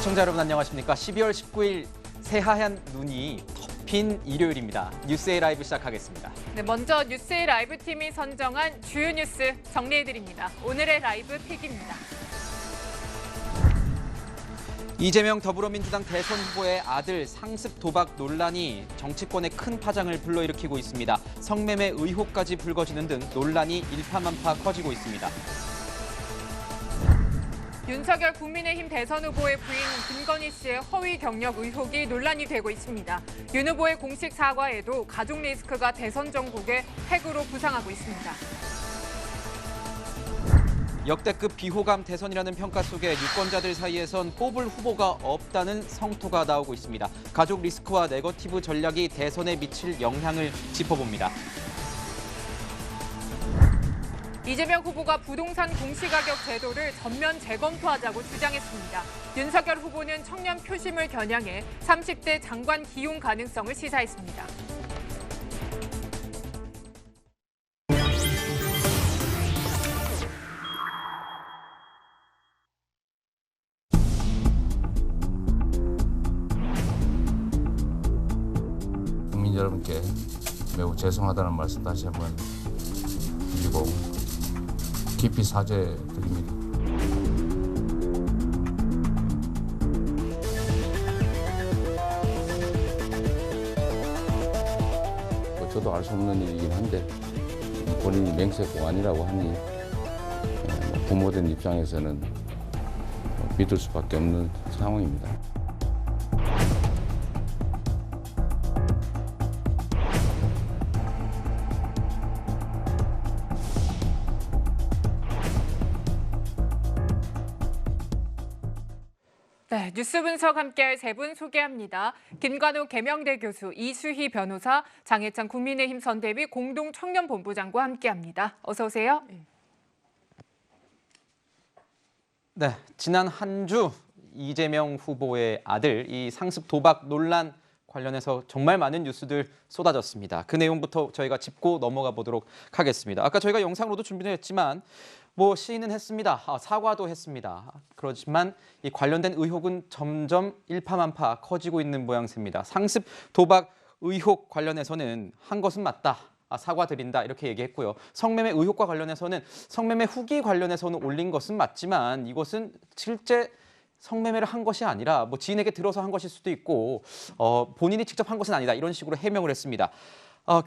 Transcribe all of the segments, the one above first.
시청자 여러분 안녕하십니까? 12월 19일 새하얀 눈이 덮인 일요일입니다. 뉴스A 라이브 시작하겠습니다. 네, 먼저 뉴스의 라이브 팀이 선정한 주요 뉴스 정리해드립니다. 오늘의 라이브 픽입니다. 이재명 더불어민주당 대선 후보의 아들 상습 도박 논란이 정치권에 큰 파장을 불러일으키고 있습니다. 성매매 의혹까지 불거지는 등 논란이 일파만파 커지고 있습니다. 윤석열 국민의힘 대선 후보의 부인 김건희 씨의 허위 경력 의혹이 논란이 되고 있습니다. 윤 후보의 공식 사과에도 가족 리스크가 대선 전국에 핵으로 부상하고 있습니다. 역대급 비호감 대선이라는 평가 속에 유권자들 사이에선 뽑을 후보가 없다는 성토가 나오고 있습니다. 가족 리스크와 네거티브 전략이 대선에 미칠 영향을 짚어봅니다. 이재명 후보가 부동산 공시가격 제도를 전면 재검토하자고 주장했습니다. 윤석열 후보는 청년 표심을 겨냥해 30대 장관 기용 가능성을 시사했습니다. 국민 여러분께 매우 죄송하다는 말씀 다시 한번 드리고 깊이 사죄드립니다. 저도 알 수 없는 일이긴 한데 본인이 맹세공안이라고 하니 부모된 입장에서는 믿을 수밖에 없는 상황입니다. 네, 뉴스 분석 함께할 세 분 소개합니다. 김관우 계명대 교수, 이수희 변호사, 장해찬 국민의힘 선대위 공동청년본부장과 함께합니다. 어서 오세요. 네, 지난 한 주 이재명 후보의 아들 이 상습 도박 논란 관련해서 정말 많은 뉴스들 쏟아졌습니다. 그 내용부터 저희가 짚고 넘어가 보도록 하겠습니다. 아까 저희가 영상으로도 준비를 했지만 시인은 했습니다. 사과도 했습니다. 그렇지만 이 관련된 의혹은 점점 일파만파 커지고 있는 모양새입니다. 상습 도박 의혹 관련해서는 한 것은 맞다. 사과드린다 이렇게 얘기했고요. 성매매 의혹과 관련해서는 성매매 후기 관련해서는 올린 것은 맞지만 이것은 실제 성매매를 한 것이 아니라 지인에게 들어서 한 것일 수도 있고 본인이 직접 한 것은 아니다. 이런 식으로 해명을 했습니다.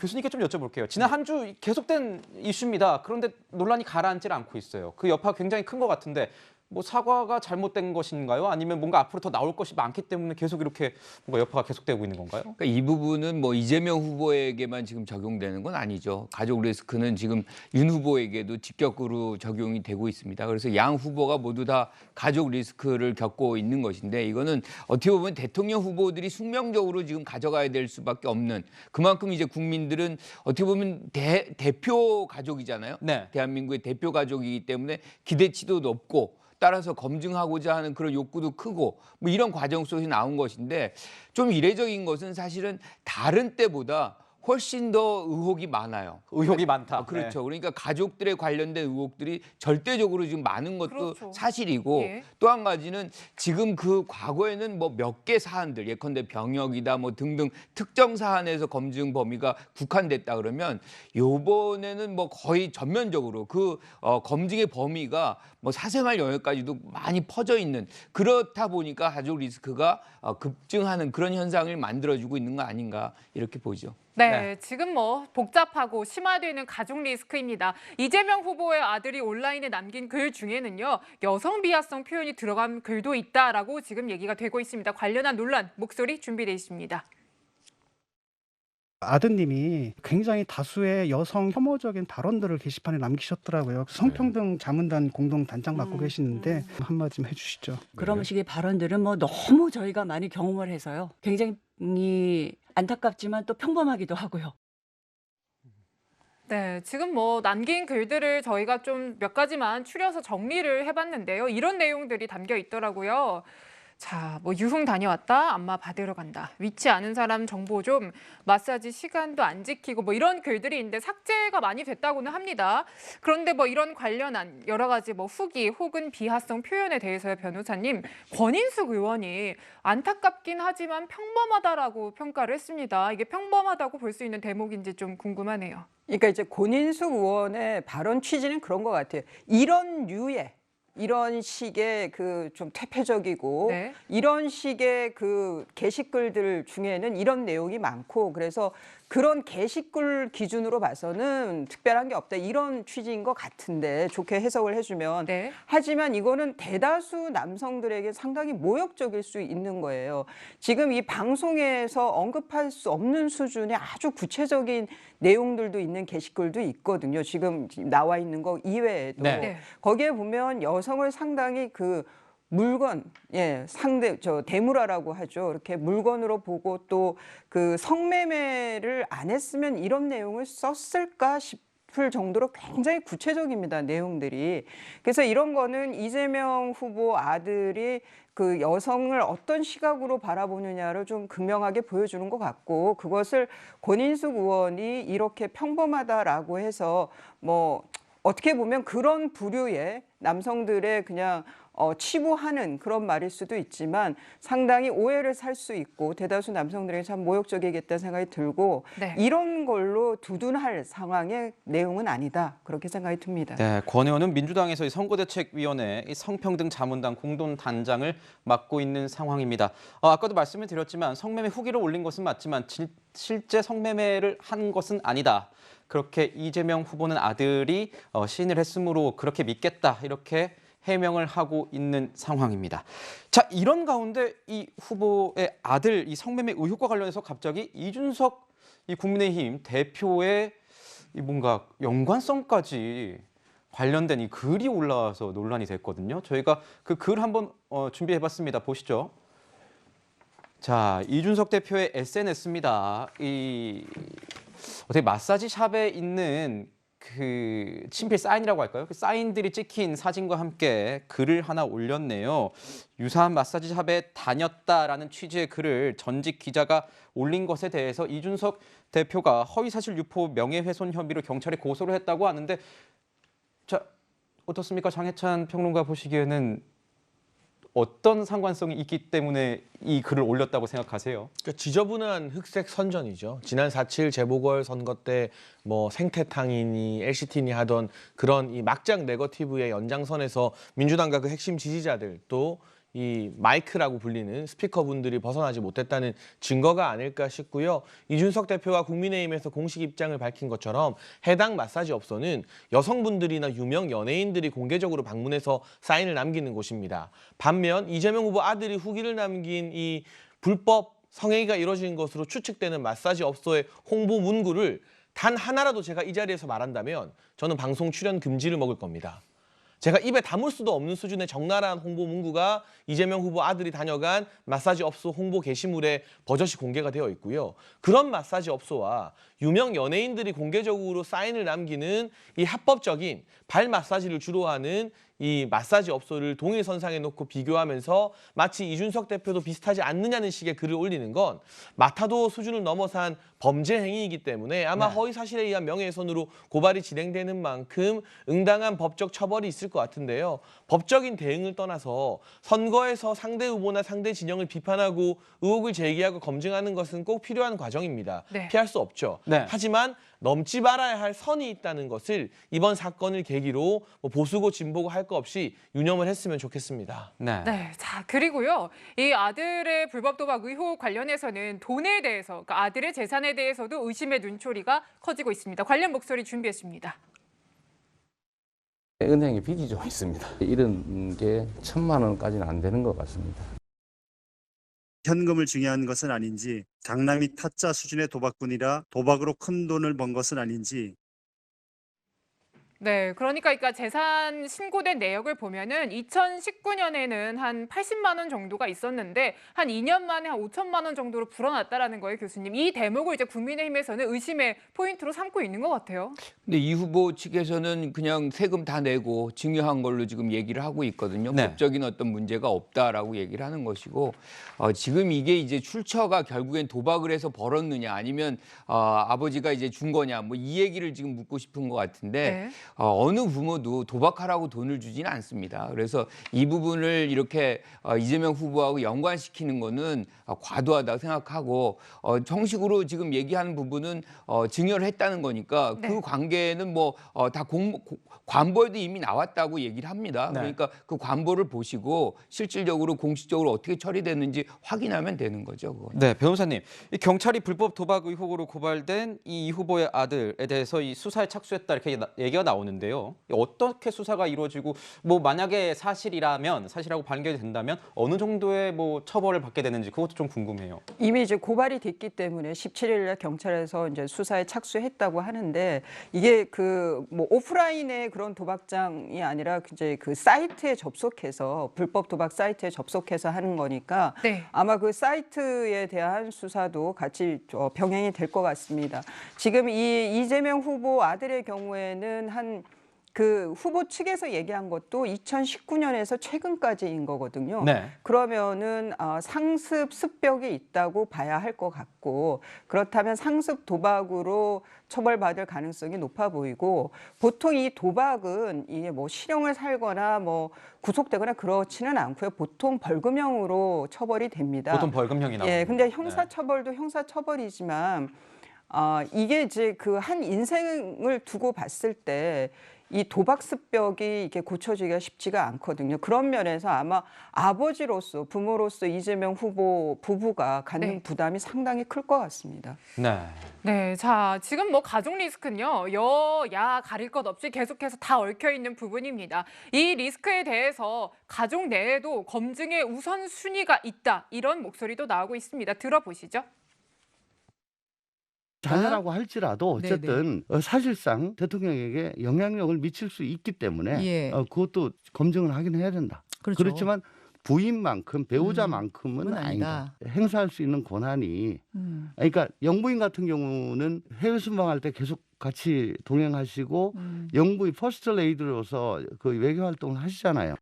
교수님께 좀 여쭤볼게요. 지난 한 주 계속된 이슈입니다. 그런데 논란이 가라앉질 않고 있어요. 그 여파가 굉장히 큰 것 같은데 사과가 잘못된 것인가요? 아니면 뭔가 앞으로 더 나올 것이 많기 때문에 계속 이렇게 뭔가 여파가 계속되고 있는 건가요? 그러니까 이 부분은 이재명 후보에게만 지금 적용되는 건 아니죠. 가족 리스크는 지금 윤 후보에게도 직격으로 적용이 되고 있습니다. 그래서 양 후보가 모두 다 가족 리스크를 겪고 있는 것인데 이거는 어떻게 보면 대통령 후보들이 숙명적으로 지금 가져가야 될 수밖에 없는 그만큼 이제 국민들은 어떻게 보면 대표 가족이잖아요. 네. 대한민국의 대표 가족이기 때문에 기대치도 높고 따라서 검증하고자 하는 그런 욕구도 크고 이런 과정 속에서 나온 것인데 좀 이례적인 것은 사실은 다른 때보다 훨씬 더 의혹이 많아요. 의혹이 많다. 그렇죠. 그러니까 가족들에 관련된 의혹들이 절대적으로 지금 많은 것도 그렇죠. 사실이고 예. 또 한 가지는 지금 그 과거에는 몇 개 사안들 예컨대 병역이다 등등 특정 사안에서 검증 범위가 국한됐다 그러면 요번에는 거의 전면적으로 그 검증의 범위가 사생활 영역까지도 많이 퍼져 있는 그렇다 보니까 가족 리스크가 급증하는 그런 현상을 만들어주고 있는 거 아닌가 이렇게 보죠. 네, 지금 복잡하고 심화되는 가족 리스크입니다. 이재명 후보의 아들이 온라인에 남긴 글 중에는요, 여성 비하성 표현이 들어간 글도 있다라고 지금 얘기가 되고 있습니다. 관련한 논란 목소리 준비되어 있습니다. 아드님이 굉장히 다수의 여성 혐오적인 발언들을 게시판에 남기셨더라고요. 성평등 자문단 공동단장 맡고 계시는데 한마디 좀 해주시죠. 그런 식의 발언들은 너무 저희가 많이 경험을 해서요. 굉장히 안타깝지만 또 평범하기도 하고요. 네, 지금 남긴 글들을 저희가 좀 몇 가지만 추려서 정리를 해봤는데요. 이런 내용들이 담겨 있더라고요. 자, 뭐 유흥 다녀왔다, 안마 받으러 간다, 위치 아는 사람 정보 좀, 마사지 시간도 안 지키고 뭐 이런 글들이 있는데 삭제가 많이 됐다고는 합니다. 그런데 뭐 이런 관련한 여러 가지 뭐 후기 혹은 비하성 표현에 대해서요, 변호사님, 권인숙 의원이 안타깝긴 하지만 평범하다라고 평가를 했습니다. 이게 평범하다고 볼 수 있는 대목인지 좀 궁금하네요. 그러니까 이제 권인숙 의원의 발언 취지는 그런 것 같아요. 이런 식의 그 좀 퇴폐적이고 네. 이런 식의 그 게시글들 중에는 이런 내용이 많고 그래서 그런 게시글 기준으로 봐서는 특별한 게 없다 이런 취지인 것 같은데 좋게 해석을 해주면 네. 하지만 이거는 대다수 남성들에게 상당히 모욕적일 수 있는 거예요. 지금 이 방송에서 언급할 수 없는 수준의 아주 구체적인 내용들도 있는 게시글도 있거든요. 지금 나와 있는 거 이외에도 네. 거기에 보면 여성을 상당히 그 물건, 대물화라고 하죠. 이렇게 물건으로 보고 또 그 성매매를 안 했으면 이런 내용을 썼을까 싶을 정도로 굉장히 구체적입니다. 내용들이. 그래서 이런 거는 이재명 후보 아들이 그 여성을 어떤 시각으로 바라보느냐를 좀 극명하게 보여주는 것 같고 그것을 권인숙 의원이 이렇게 평범하다라고 해서 뭐 어떻게 보면 그런 부류의 남성들의 그냥 치부하는 그런 말일 수도 있지만 상당히 오해를 살 수 있고 대다수 남성들에게 참 모욕적이겠다는 생각이 들고 네. 이런 걸로 두둔할 상황의 내용은 아니다. 그렇게 생각이 듭니다. 네, 권 의원은 민주당에서 이 선거대책위원회 이 성평등 자문단 공동단장을 맡고 있는 상황입니다. 아까도 말씀을 드렸지만 성매매 후기를 올린 것은 맞지만 실제 성매매를 한 것은 아니다. 그렇게 이재명 후보는 아들이 시인을 했으므로 그렇게 믿겠다 이렇게 해명을 하고 있는 상황입니다. 자, 이런 가운데 이 후보의 아들 이 성매매 의혹과 관련해서 갑자기 이준석 이 국민의힘 대표의 이 뭔가 연관성까지 관련된 이 글이 올라와서 논란이 됐거든요. 저희가 그 글 한번 준비해봤습니다. 보시죠. 자, 이준석 대표의 SNS입니다. 어떻게 마사지 샵에 있는 그 친필 사인이라고 할까요? 그 사인들이 찍힌 사진과 함께 글을 하나 올렸네요. 유사한 마사지 샵에 다녔다라는 취지의 글을 전직 기자가 올린 것에 대해서 이준석 대표가 허위사실 유포 명예훼손 혐의로 경찰에 고소를 했다고 하는데 자, 어떻습니까? 장해찬 평론가 보시기에는 어떤 상관성이 있기 때문에 이 글을 올렸다고 생각하세요? 그러니까 지저분한 흑색 선전이죠. 지난 4.7 재보궐 선거 때 뭐 생태탕이니 LCT니 하던 그런 이 막장 네거티브의 연장선에서 민주당과 그 핵심 지지자들 또 이 마이크라고 불리는 스피커분들이 벗어나지 못했다는 증거가 아닐까 싶고요. 이준석 대표가 국민의힘에서 공식 입장을 밝힌 것처럼 해당 마사지 업소는 여성분들이나 유명 연예인들이 공개적으로 방문해서 사인을 남기는 곳입니다. 반면 이재명 후보 아들이 후기를 남긴 이 불법 성행위가 이루어진 것으로 추측되는 마사지 업소의 홍보 문구를 단 하나라도 제가 이 자리에서 말한다면 저는 방송 출연 금지를 먹을 겁니다. 제가 입에 담을 수도 없는 수준의 적나라한 홍보 문구가 이재명 후보 아들이 다녀간 마사지 업소 홍보 게시물에 버젓이 공개가 되어 있고요. 그런 마사지 업소와 유명 연예인들이 공개적으로 사인을 남기는 이 합법적인 발 마사지를 주로 하는 이 마사지 업소를 동일선상에 놓고 비교하면서 마치 이준석 대표도 비슷하지 않느냐는 식의 글을 올리는 건 마타도 수준을 넘어선 범죄 행위이기 때문에 아마 허위사실에 의한 명예훼손으로 고발이 진행되는 만큼 응당한 법적 처벌이 있을 것 같은데요. 법적인 대응을 떠나서 선거에서 상대 후보나 상대 진영을 비판하고 의혹을 제기하고 검증하는 것은 꼭 필요한 과정입니다. 네. 피할 수 없죠. 네. 하지만 넘지 말아야 할 선이 있다는 것을 이번 사건을 계기로 뭐 보수고 진보고 할 거 없이 유념을 했으면 좋겠습니다. 네. 네, 자 그리고요, 이 아들의 불법 도박 의혹 관련해서는 돈에 대해서, 그러니까 아들의 재산에 대해서도 의심의 눈초리가 커지고 있습니다. 관련 목소리 준비했습니다. 은행에 빚이 좀 있습니다. 이런 게 1,000만 원까지는 안 되는 것 같습니다. 현금을 중요한 것은 아닌지, 장남이 타짜 수준의 도박꾼이라 도박으로 큰 돈을 번 것은 아닌지. 네, 그러니까 재산 신고된 내역을 보면은 2019년에는 한 80만 원 정도가 있었는데 한 2년 만에 한 5천만 원 정도로 불어났다라는 거예요, 교수님. 이 대목을 이제 국민의힘에서는 의심의 포인트로 삼고 있는 것 같아요. 근데 이 후보 측에서는 그냥 세금 다 내고 증여한 걸로 지금 얘기를 하고 있거든요. 네. 법적인 어떤 문제가 없다라고 얘기를 하는 것이고 지금 이게 이제 출처가 결국엔 도박을 해서 벌었느냐 아니면 아버지가 이제 준 거냐 뭐 이 얘기를 지금 묻고 싶은 것 같은데 네. 어느 부모도 도박하라고 돈을 주지는 않습니다. 그래서 이 부분을 이렇게 이재명 후보하고 연관시키는 거는 과도하다고 생각하고 정식으로 지금 얘기하는 부분은 증여를 했다는 거니까 네. 그 관계는 뭐 다 관보에도 이미 나왔다고 얘기를 합니다. 네. 그러니까 그 관보를 보시고 실질적으로 공식적으로 어떻게 처리됐는지 확인하면 되는 거죠. 그건. 네, 변호사님. 이 경찰이 불법 도박 의혹으로 고발된 이 후보의 아들에 대해서 이 수사에 착수했다 이렇게 얘기가 나오는데요. 어떻게 수사가 이루어지고 뭐 만약에 사실이라고 판결이 된다면 어느 정도의 뭐 처벌을 받게 되는지 그것도 좀 궁금해요. 이미 이제 고발이 됐기 때문에 17일에 경찰에서 이제 수사에 착수했다고 하는데 이게 그 뭐 오프라인의 그런 도박장이 아니라 이제 그 사이트에 접속해서 불법 도박 사이트에 접속해서 하는 거니까 네. 아마 그 사이트에 대한 수사도 같이 병행이 될 것 같습니다. 지금 이 이재명 후보 아들의 경우에는 한 그 후보 측에서 얘기한 것도 2019년에서 최근까지인 거거든요. 네. 그러면은 상습 습벽이 있다고 봐야 할 것 같고 그렇다면 상습 도박으로 처벌받을 가능성이 높아 보이고 보통 이 도박은 이게 뭐 실형을 살거나 뭐 구속되거나 그렇지는 않고요. 보통 벌금형으로 처벌이 됩니다. 보통 벌금형이 나오고. 예, 근데 형사처벌도 형사처벌이지만 이게 이제 그 한 인생을 두고 봤을 때 이 도박 습벽이 이게 고쳐지기가 쉽지가 않거든요. 그런 면에서 아마 아버지로서 부모로서 이재명 후보 부부가 갖는 네. 부담이 상당히 클 것 같습니다. 네. 네, 자, 지금 뭐 가족 리스크는요, 여야 가릴 것 없이 계속해서 다 얽혀 있는 부분입니다. 이 리스크에 대해서 가족 내에도 검증의 우선순위가 있다, 이런 목소리도 나오고 있습니다. 들어보시죠. 자녀라고 할지라도 네네. 어쨌든 사실상 대통령에게 영향력을 미칠 수 있기 때문에 예. 그것도 검증을 하긴 해야 된다. 그렇죠. 그렇지만 부인만큼 배우자만큼은 그건 아니다. 아니다. 행사할 수 있는 권한이 그러니까 영부인 같은 경우는 해외 순방할 때 계속 같이 동행하시고 영부인 퍼스트 레이디로서 그 외교 활동을 하시잖아요.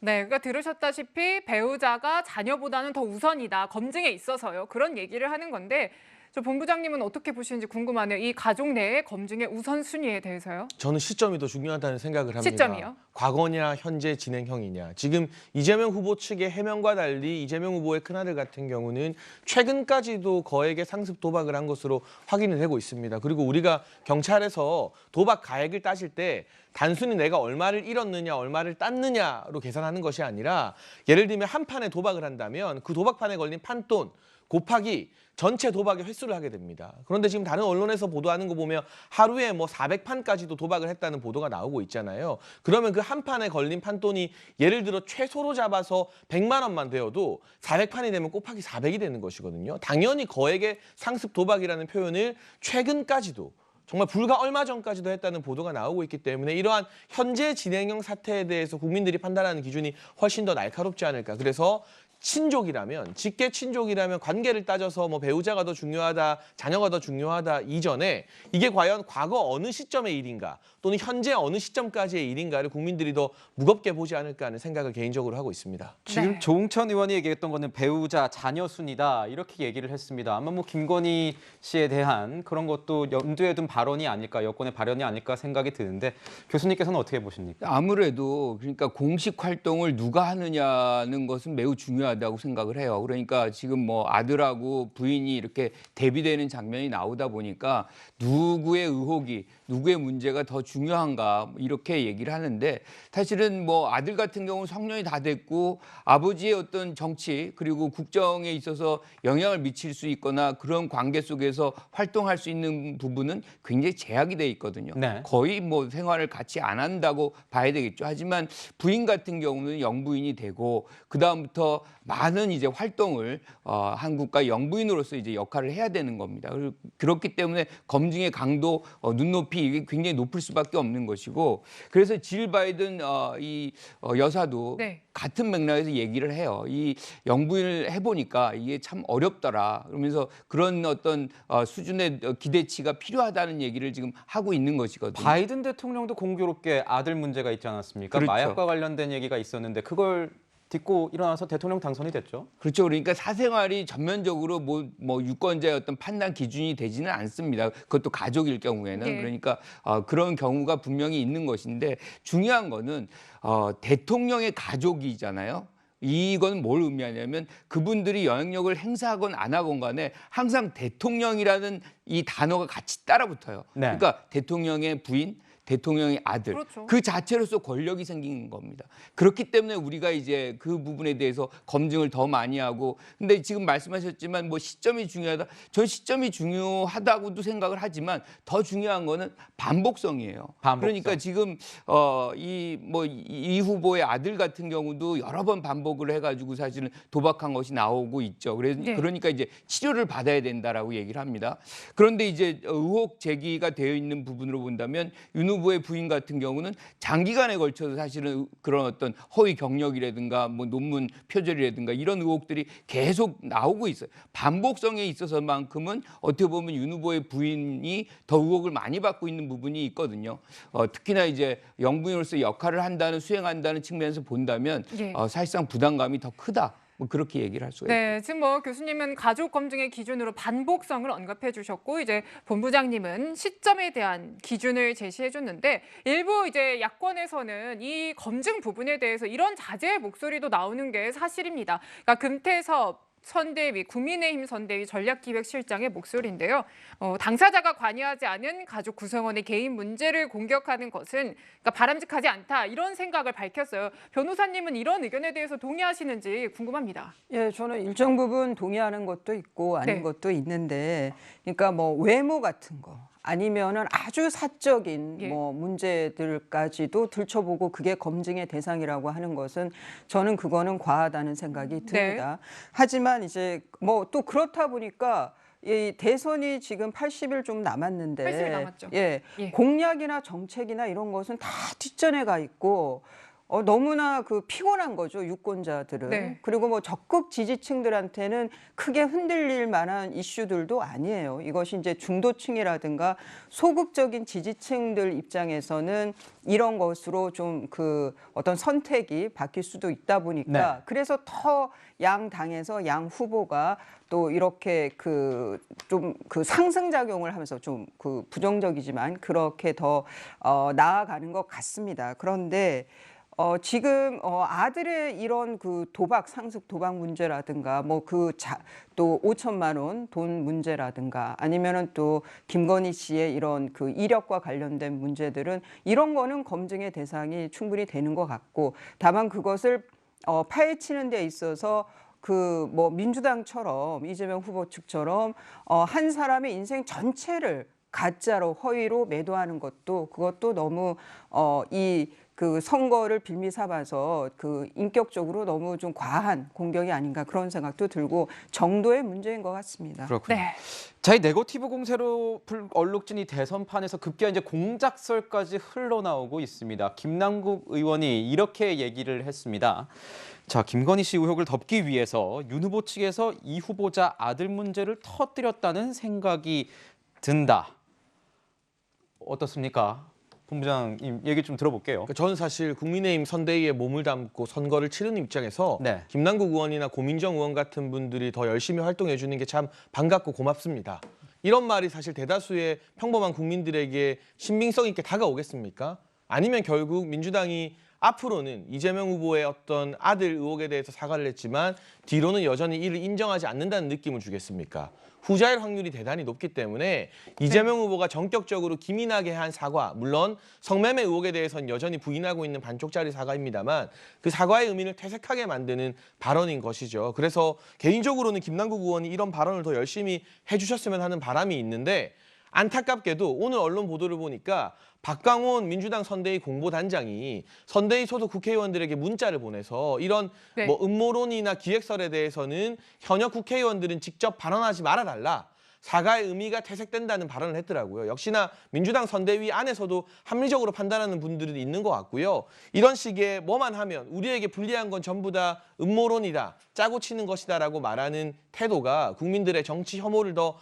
네, 그러니까 들으셨다시피 배우자가 자녀보다는 더 우선이다, 검증에 있어서요. 그런 얘기를 하는 건데 저 본부장님은 어떻게 보시는지 궁금하네요. 이 가족 내의 검증의 우선순위에 대해서요. 저는 시점이 더 중요하다는 생각을 합니다. 시점이요? 과거냐 현재 진행형이냐. 지금 이재명 후보 측의 해명과 달리 이재명 후보의 큰아들 같은 경우는 최근까지도 거액의 상습 도박을 한 것으로 확인이 되고 있습니다. 그리고 우리가 경찰에서 도박 가액을 따질 때 단순히 내가 얼마를 잃었느냐 얼마를 땄느냐로 계산하는 것이 아니라 예를 들면 한 판에 도박을 한다면 그 도박판에 걸린 판돈 곱하기 전체 도박의 횟수를 하게 됩니다. 그런데 지금 다른 언론에서 보도하는 거 보면 하루에 뭐 400판까지도 도박을 했다는 보도가 나오고 있잖아요. 그러면 그 한 판에 걸린 판돈이 예를 들어 최소로 잡아서 100만 원만 되어도 400판이 되면 곱하기 400이 되는 것이거든요. 당연히 거액의 상습 도박이라는 표현을 최근까지도 정말 불과 얼마 전까지도 했다는 보도가 나오고 있기 때문에 이러한 현재 진행형 사태에 대해서 국민들이 판단하는 기준이 훨씬 더 날카롭지 않을까. 그래서 친족이라면, 직계 친족이라면 관계를 따져서 뭐 배우자가 더 중요하다, 자녀가 더 중요하다 이전에 이게 과연 과거 어느 시점의 일인가 또는 현재 어느 시점까지의 일인가를 국민들이 더 무겁게 보지 않을까 하는 생각을 개인적으로 하고 있습니다. 지금 네. 조응천 의원이 얘기했던 거는 배우자, 자녀 순이다 이렇게 얘기를 했습니다. 아마 뭐 김건희 씨에 대한 그런 것도 염두에 둔 발언이 아닐까, 여권의 발언이 아닐까 생각이 드는데 교수님께서는 어떻게 보십니까? 아무래도 그러니까 공식 활동을 누가 하느냐는 것은 매우 중요하다고 생각을 해요. 그러니까 지금 뭐 아들하고 부인이 이렇게 대비되는 장면이 나오다 보니까 누구의 의혹이, 누구의 문제가 더 중요한가 이렇게 얘기를 하는데 사실은 뭐 아들 같은 경우는 성년이 다 됐고 아버지의 어떤 정치 그리고 국정에 있어서 영향을 미칠 수 있거나 그런 관계 속에서 활동할 수 있는 부분은 굉장히 제약이 돼 있거든요. 네. 거의 뭐 생활을 같이 안 한다고 봐야 되겠죠. 하지만 부인 같은 경우는 영부인이 되고 그다음부터 많은 이제 활동을 한국과 영부인으로서 이제 역할을 해야 되는 겁니다. 그렇기 때문에 검증의 강도, 눈높이 이게 굉장히 높을 수밖에 없는 것이고, 그래서 질 바이든 이 여사도 네. 같은 맥락에서 얘기를 해요. 이 영부인을 해보니까 이게 참 어렵더라. 그러면서 그런 어떤 수준의 기대치가 필요하다는 얘기를 지금 하고 있는 것이거든요. 바이든 대통령도 공교롭게 아들 문제가 있지 않았습니까? 그렇죠. 마약과 관련된 얘기가 있었는데 그걸 딛고 일어나서 대통령 당선이 됐죠. 그렇죠. 그러니까 사생활이 전면적으로 뭐 유권자의 어떤 판단 기준이 되지는 않습니다. 그것도 가족일 경우에는. 네. 그러니까 그런 경우가 분명히 있는 것인데, 중요한 거는 대통령의 가족이잖아요. 이건 뭘 의미하냐면 그분들이 영향력을 행사하건 안 하건 간에 항상 대통령이라는 이 단어가 같이 따라붙어요. 네. 그러니까 대통령의 부인, 대통령의 아들, 그렇죠. 그 자체로서 권력이 생기는 겁니다. 그렇기 때문에 우리가 이제 그 부분에 대해서 검증을 더 많이 하고, 근데 지금 말씀하셨지만 뭐 시점이 중요하다. 전 시점이 중요하다고도 생각을 하지만 더 중요한 거는 반복성이에요. 반복성. 그러니까 지금 이 후보의 아들 같은 경우도 여러 번 반복을 해가지고 사실은 도박한 것이 나오고 있죠. 네. 그러니까 이제 치료를 받아야 된다라고 얘기를 합니다. 그런데 이제 의혹 제기가 되어 있는 부분으로 본다면 윤 후보의 부인 같은 경우는 장기간에 걸쳐서 사실은 그런 어떤 허위 경력이라든가 뭐 논문 표절이라든가 이런 의혹들이 계속 나오고 있어요. 반복성에 있어서만큼은 어떻게 보면 윤 후보의 부인이 더 의혹을 많이 받고 있는 부분이 있거든요. 특히나 이제 영부인으로서 역할을 수행한다는 측면에서 본다면 예. 사실상 부담감이 더 크다. 뭐 그렇게 얘기를 할 수가 있습니다. 네, 지금 뭐 교수님은 가족 검증의 기준으로 반복성을 언급해 주셨고, 이제 본부장님은 시점에 대한 기준을 제시해 줬는데, 일부 이제 야권에서는 이 검증 부분에 대해서 이런 자제의 목소리도 나오는 게 사실입니다. 그러니까 금태섭 선대위, 국민의힘 선대위 전략기획실장의 목소리인데요. 당사자가 관여하지 않은 가족 구성원의 개인 문제를 공격하는 것은 그러니까 바람직하지 않다, 이런 생각을 밝혔어요. 변호사님은 이런 의견에 대해서 동의하시는지 궁금합니다. 예, 저는 일정 부분 동의하는 것도 있고 아닌 네. 것도 있는데, 그러니까 뭐 외모 같은 거 아니면은 아주 사적인 예. 뭐 문제들까지도 들춰보고 그게 검증의 대상이라고 하는 것은 저는 그거는 과하다는 생각이 듭니다. 하지만 이제 뭐 또 그렇다 보니까 이 대선이 지금 80일 좀 남았는데 80일 남았죠. 예, 예. 공약이나 정책이나 이런 것은 다 뒷전에 가 있고 너무나 그 피곤한 거죠, 유권자들은. 네. 그리고 뭐 적극 지지층들한테는 크게 흔들릴 만한 이슈들도 아니에요. 이것이 이제 중도층이라든가 소극적인 지지층들 입장에서는 이런 것으로 좀 그 어떤 선택이 바뀔 수도 있다 보니까 네. 그래서 더 양 당에서 양 후보가 또 이렇게 그 좀 그 상승작용을 하면서 좀 그 부정적이지만 그렇게 더 나아가는 것 같습니다. 그런데 지금 아들의 이런 그 상습 도박 문제라든가 뭐 또 5천만 원 돈 문제라든가 아니면은 또 김건희 씨의 이런 그 이력과 관련된 문제들은 이런 거는 검증의 대상이 충분히 되는 것 같고, 다만 그것을 파헤치는 데 있어서 그 뭐 민주당처럼 이재명 후보 측처럼 한 사람의 인생 전체를 가짜로 허위로 매도하는 그것도 너무 그 선거를 빌미 삼아서 그 인격적으로 너무 좀 과한 공격이 아닌가, 그런 생각도 들고 정도의 문제인 것 같습니다. 그렇군요. 네. 자, 이 네거티브 공세로 얼룩진이 대선판에서 급기야 이제 공작설까지 흘러나오고 있습니다. 김남국 의원이 이렇게 얘기를 했습니다. 자, 김건희 씨 의혹을 덮기 위해서 윤 후보 측에서 이 후보자 아들 문제를 터뜨렸다는 생각이 든다. 어떻습니까? 본부장님 얘기 좀 들어볼게요. 저는 사실 국민의힘 선대위에 몸을 담고 선거를 치르는 입장에서 네. 김남국 의원이나 고민정 의원 같은 분들이 더 열심히 활동해 주는 게 참 반갑고 고맙습니다. 이런 말이 사실 대다수의 평범한 국민들에게 신빙성 있게 다가오겠습니까? 아니면 결국 민주당이 앞으로는 이재명 후보의 어떤 아들 의혹에 대해서 사과를 했지만 뒤로는 여전히 이를 인정하지 않는다는 느낌을 주겠습니까? 후자일 확률이 대단히 높기 때문에 이재명 후보가 전격적으로 기민하게 한 사과, 물론 성매매 의혹에 대해서는 여전히 부인하고 있는 반쪽짜리 사과입니다만 그 사과의 의미를 퇴색하게 만드는 발언인 것이죠. 그래서 개인적으로는 김남국 의원이 이런 발언을 더 열심히 해주셨으면 하는 바람이 있는데, 안타깝게도 오늘 언론 보도를 보니까 박광온 민주당 선대위 공보단장이 선대위 소속 국회의원들에게 문자를 보내서 이런 네. 뭐 음모론이나 기획설에 대해서는 현역 국회의원들은 직접 발언하지 말아달라. 사과의 의미가 퇴색된다는 발언을 했더라고요. 역시나 민주당 선대위 안에서도 합리적으로 판단하는 분들은 있는 것 같고요. 이런 식의 뭐만 하면 우리에게 불리한 건 전부 다 음모론이다, 짜고 치는 것이다라고 말하는 태도가 국민들의 정치 혐오를 더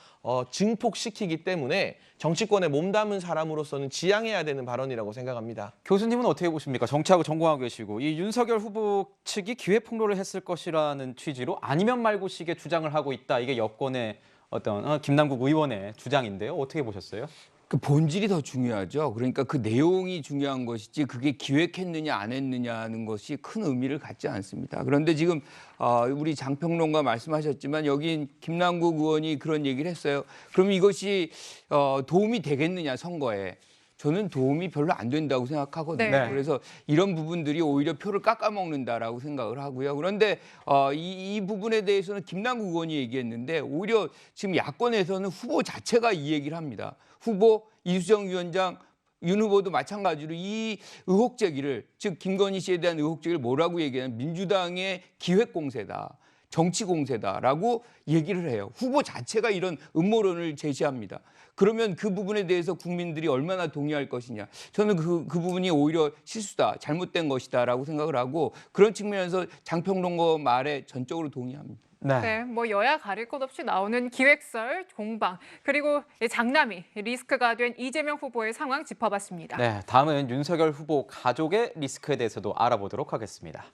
증폭시키기 때문에 정치권에 몸담은 사람으로서는 지양해야 되는 발언이라고 생각합니다. 교수님은 어떻게 보십니까? 정치하고 전공하고 계시고 이 윤석열 후보 측이 기회 폭로를 했을 것이라는 취지로 아니면 말고식의 주장을 하고 있다. 이게 여권의 어떤 김남국 의원의 주장인데요. 어떻게 보셨어요? 그 본질이 더 중요하죠. 그러니까 그 내용이 중요한 것이지 그게 기획했느냐 안 했느냐는 것이 큰 의미를 갖지 않습니다. 그런데 지금 우리 장평론가 말씀하셨지만 여기 김남국 의원이 그런 얘기를 했어요. 그럼 이것이 도움이 되겠느냐 선거에. 저는 도움이 별로 안 된다고 생각하거든요. 네. 그래서 이런 부분들이 오히려 표를 깎아먹는다라고 생각을 하고요. 그런데 이 부분에 대해서는 김남국 의원이 얘기했는데 오히려 지금 야권에서는 후보 자체가 이 얘기를 합니다. 후보 이수정 위원장 윤 후보도 마찬가지로 이 의혹 제기를 즉 김건희 씨에 대한 의혹 제기를 뭐라고 얘기하냐면 민주당의 기획 공세다. 정치 공세다라고 얘기를 해요. 후보 자체가 이런 음모론을 제시합니다. 그러면 그 부분에 대해서 국민들이 얼마나 동의할 것이냐. 저는 그 부분이 오히려 실수다, 잘못된 것이다라고 생각을 하고 그런 측면에서 장평론가 말에 전적으로 동의합니다. 네, 뭐 여야 가릴 것 없이 나오는 기획설, 공방, 그리고 장남이 리스크가 된 이재명 후보의 상황 짚어봤습니다. 네, 다음은 윤석열 후보 가족의 리스크에 대해서도 알아보도록 하겠습니다.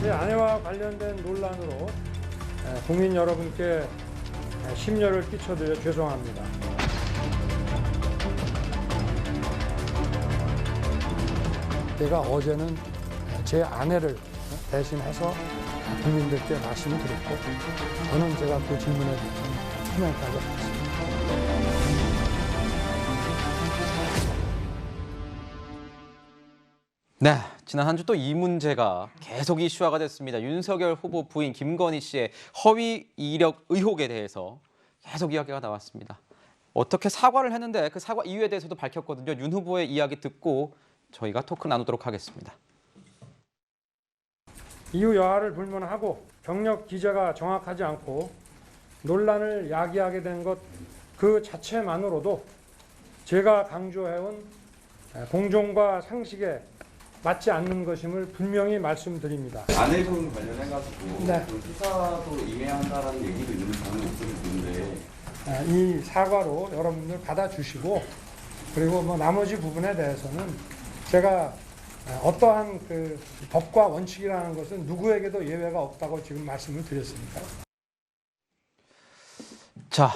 제 아내와 관련된 논란으로 국민 여러분께 심려를 끼쳐드려 죄송합니다. 제가 어제는 제 아내를 대신해서 국민들께 말씀을 드렸고 저는 제가 그 질문에 대해서 투명하게 하겠습니다. 네, 지난 한 주 또 이 문제가 계속 이슈화가 됐습니다. 윤석열 후보 부인 김건희 씨의 허위 이력 의혹에 대해서 계속 이야기가 나왔습니다. 어떻게 사과를 했는데 그 사과 이유에 대해서도 밝혔거든요. 윤 후보의 이야기 듣고 저희가 토크 나누도록 하겠습니다. 이유 여하를 불문하고 경력 기재가 정확하지 않고 논란을 야기하게 된 것 그 자체만으로도 제가 강조해온 공정과 상식에 맞지 않는 것임을 분명히 말씀드립니다. 아내분 관련해가지고 네. 그 수사도 임해한다라는 얘기도 있는 저는 있는데 이 사과로 여러분들 받아주시고 그리고 뭐 나머지 부분에 대해서는 제가 어떠한 그 법과 원칙이라는 것은 누구에게도 예외가 없다고 지금 말씀을 드렸습니다. 자,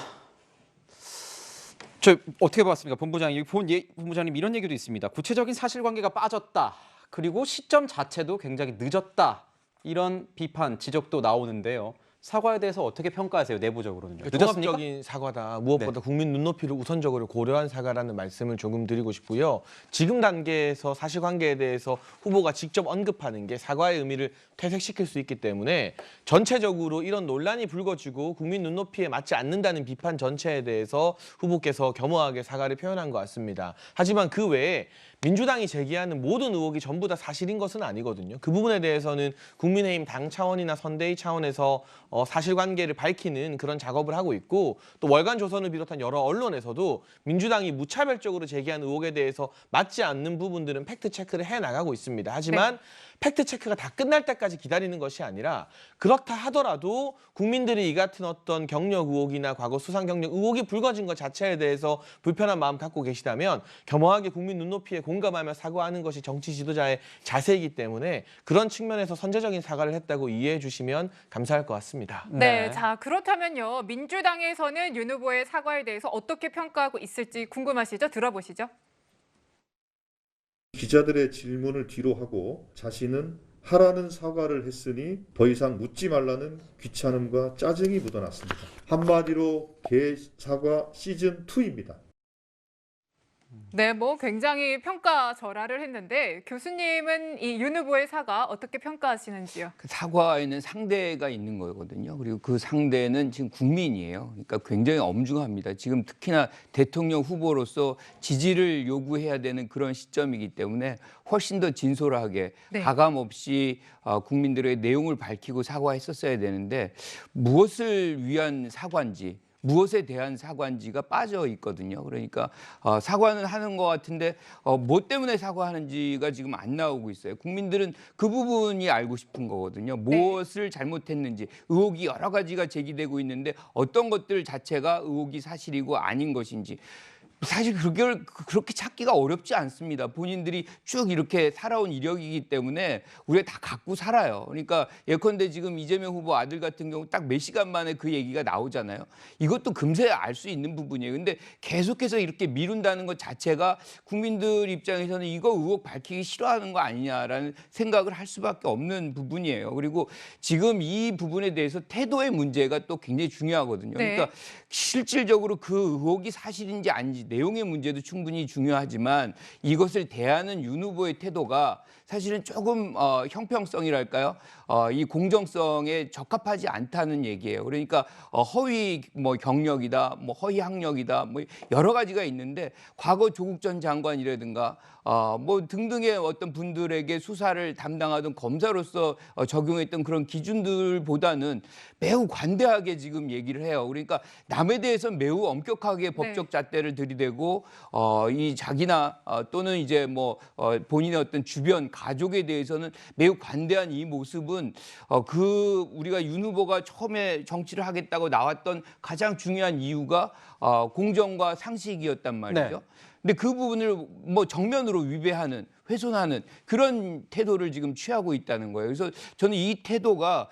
저 어떻게 봤습니까? 본부장님 이런 얘기도 있습니다. 구체적인 사실관계가 빠졌다. 그리고 시점 자체도 굉장히 늦었다. 이런 비판, 지적도 나오는데요. 사과에 대해서 어떻게 평가하세요? 내부적으로는요. 늦었습니까? 종합적인 사과다. 무엇보다 네. 국민 눈높이를 우선적으로 고려한 사과라는 말씀을 조금 드리고 싶고요. 지금 단계에서 사실관계에 대해서 후보가 직접 언급하는 게 사과의 의미를 퇴색시킬 수 있기 때문에 전체적으로 이런 논란이 불거지고 국민 눈높이에 맞지 않는다는 비판 전체에 대해서 후보께서 겸허하게 사과를 표현한 것 같습니다. 하지만 그 외에 민주당이 제기하는 모든 의혹이 전부 다 사실인 것은 아니거든요. 그 부분에 대해서는 국민의힘 당 차원이나 선대위 차원에서 사실관계를 밝히는 그런 작업을 하고 있고 또 월간조선을 비롯한 여러 언론에서도 민주당이 무차별적으로 제기한 의혹에 대해서 맞지 않는 부분들은 팩트체크를 해나가고 있습니다. 하지만 팩트체크가 다 끝날 때까지 기다리는 것이 아니라 그렇다 하더라도 국민들이 이 같은 어떤 경력 의혹이나 과거 수상 경력 의혹이 불거진 것 자체에 대해서 불편한 마음 갖고 계시다면 겸허하게 국민 눈높이에 공감하며 사과하는 것이 정치 지도자의 자세이기 때문에 그런 측면에서 선제적인 사과를 했다고 이해해 주시면 감사할 것 같습니다. 네, 자 그렇다면요. 민주당에서는 윤 후보의 사과에 대해서 어떻게 평가하고 있을지 궁금하시죠? 들어보시죠. 기자들의 질문을 뒤로 하고 자신은 하라는 사과를 했으니 더 이상 묻지 말라는 귀찮음과 짜증이 묻어났습니다. 한마디로 개사과 시즌2입니다. 네, 뭐 굉장히 평가절하를 했는데 교수님은 이 윤 후보의 사과 어떻게 평가하시는지요? 그 사과에는 상대가 있는 거거든요. 그리고 그 상대는 지금 국민이에요. 그러니까 굉장히 엄중합니다. 지금 특히나 대통령 후보로서 지지를 요구해야 되는 그런 시점이기 때문에 훨씬 더 진솔하게 네. 가감 없이 국민들의 내용을 밝히고 사과했었어야 되는데 무엇을 위한 사과인지 무엇에 대한 사과인지가 빠져 있거든요. 그러니까 사과는 하는 것 같은데 뭐 때문에 사과하는지가 지금 안 나오고 있어요. 국민들은 그 부분이 알고 싶은 거거든요. 무엇을 잘못했는지 의혹이 여러 가지가 제기되고 있는데 어떤 것들 자체가 의혹이 사실이고 아닌 것인지 사실 그렇게 찾기가 어렵지 않습니다. 본인들이 쭉 이렇게 살아온 이력이기 때문에 우리가 다 갖고 살아요. 그러니까 예컨대 지금 이재명 후보 아들 같은 경우 딱 몇 시간 만에 그 얘기가 나오잖아요. 이것도 금세 알 수 있는 부분이에요. 근데 계속해서 이렇게 미룬다는 것 자체가 국민들 입장에서는 이거 의혹 밝히기 싫어하는 거 아니냐라는 생각을 할 수밖에 없는 부분이에요. 그리고 지금 이 부분에 대해서 태도의 문제가 또 굉장히 중요하거든요. 네. 그러니까 실질적으로 그 의혹이 사실인지 아닌지 내용의 문제도 충분히 중요하지만 이것을 대하는 윤 후보의 태도가 사실은 조금 형평성이랄까요? 이 공정성에 적합하지 않다는 얘기예요. 그러니까 허위 뭐 경력이다, 뭐 허위 학력이다, 뭐 여러 가지가 있는데 과거 조국 전 장관이라든가 뭐 등등의 어떤 분들에게 수사를 담당하던 검사로서 적용했던 그런 기준들보다는 매우 관대하게 지금 얘기를 해요. 그러니까 남에 대해서 매우 엄격하게 법적 잣대를 들이대고 이 자기나 또는 이제 뭐 본인의 어떤 주변 가족에 대해서는 매우 관대한 이 모습은 그 우리가 윤 후보가 처음에 정치를 하겠다고 나왔던 가장 중요한 이유가 공정과 상식이었단 말이죠. 네. 근데 그 부분을 뭐 정면으로 위배하는 훼손하는 그런 태도를 지금 취하고 있다는 거예요. 그래서 저는 이 태도가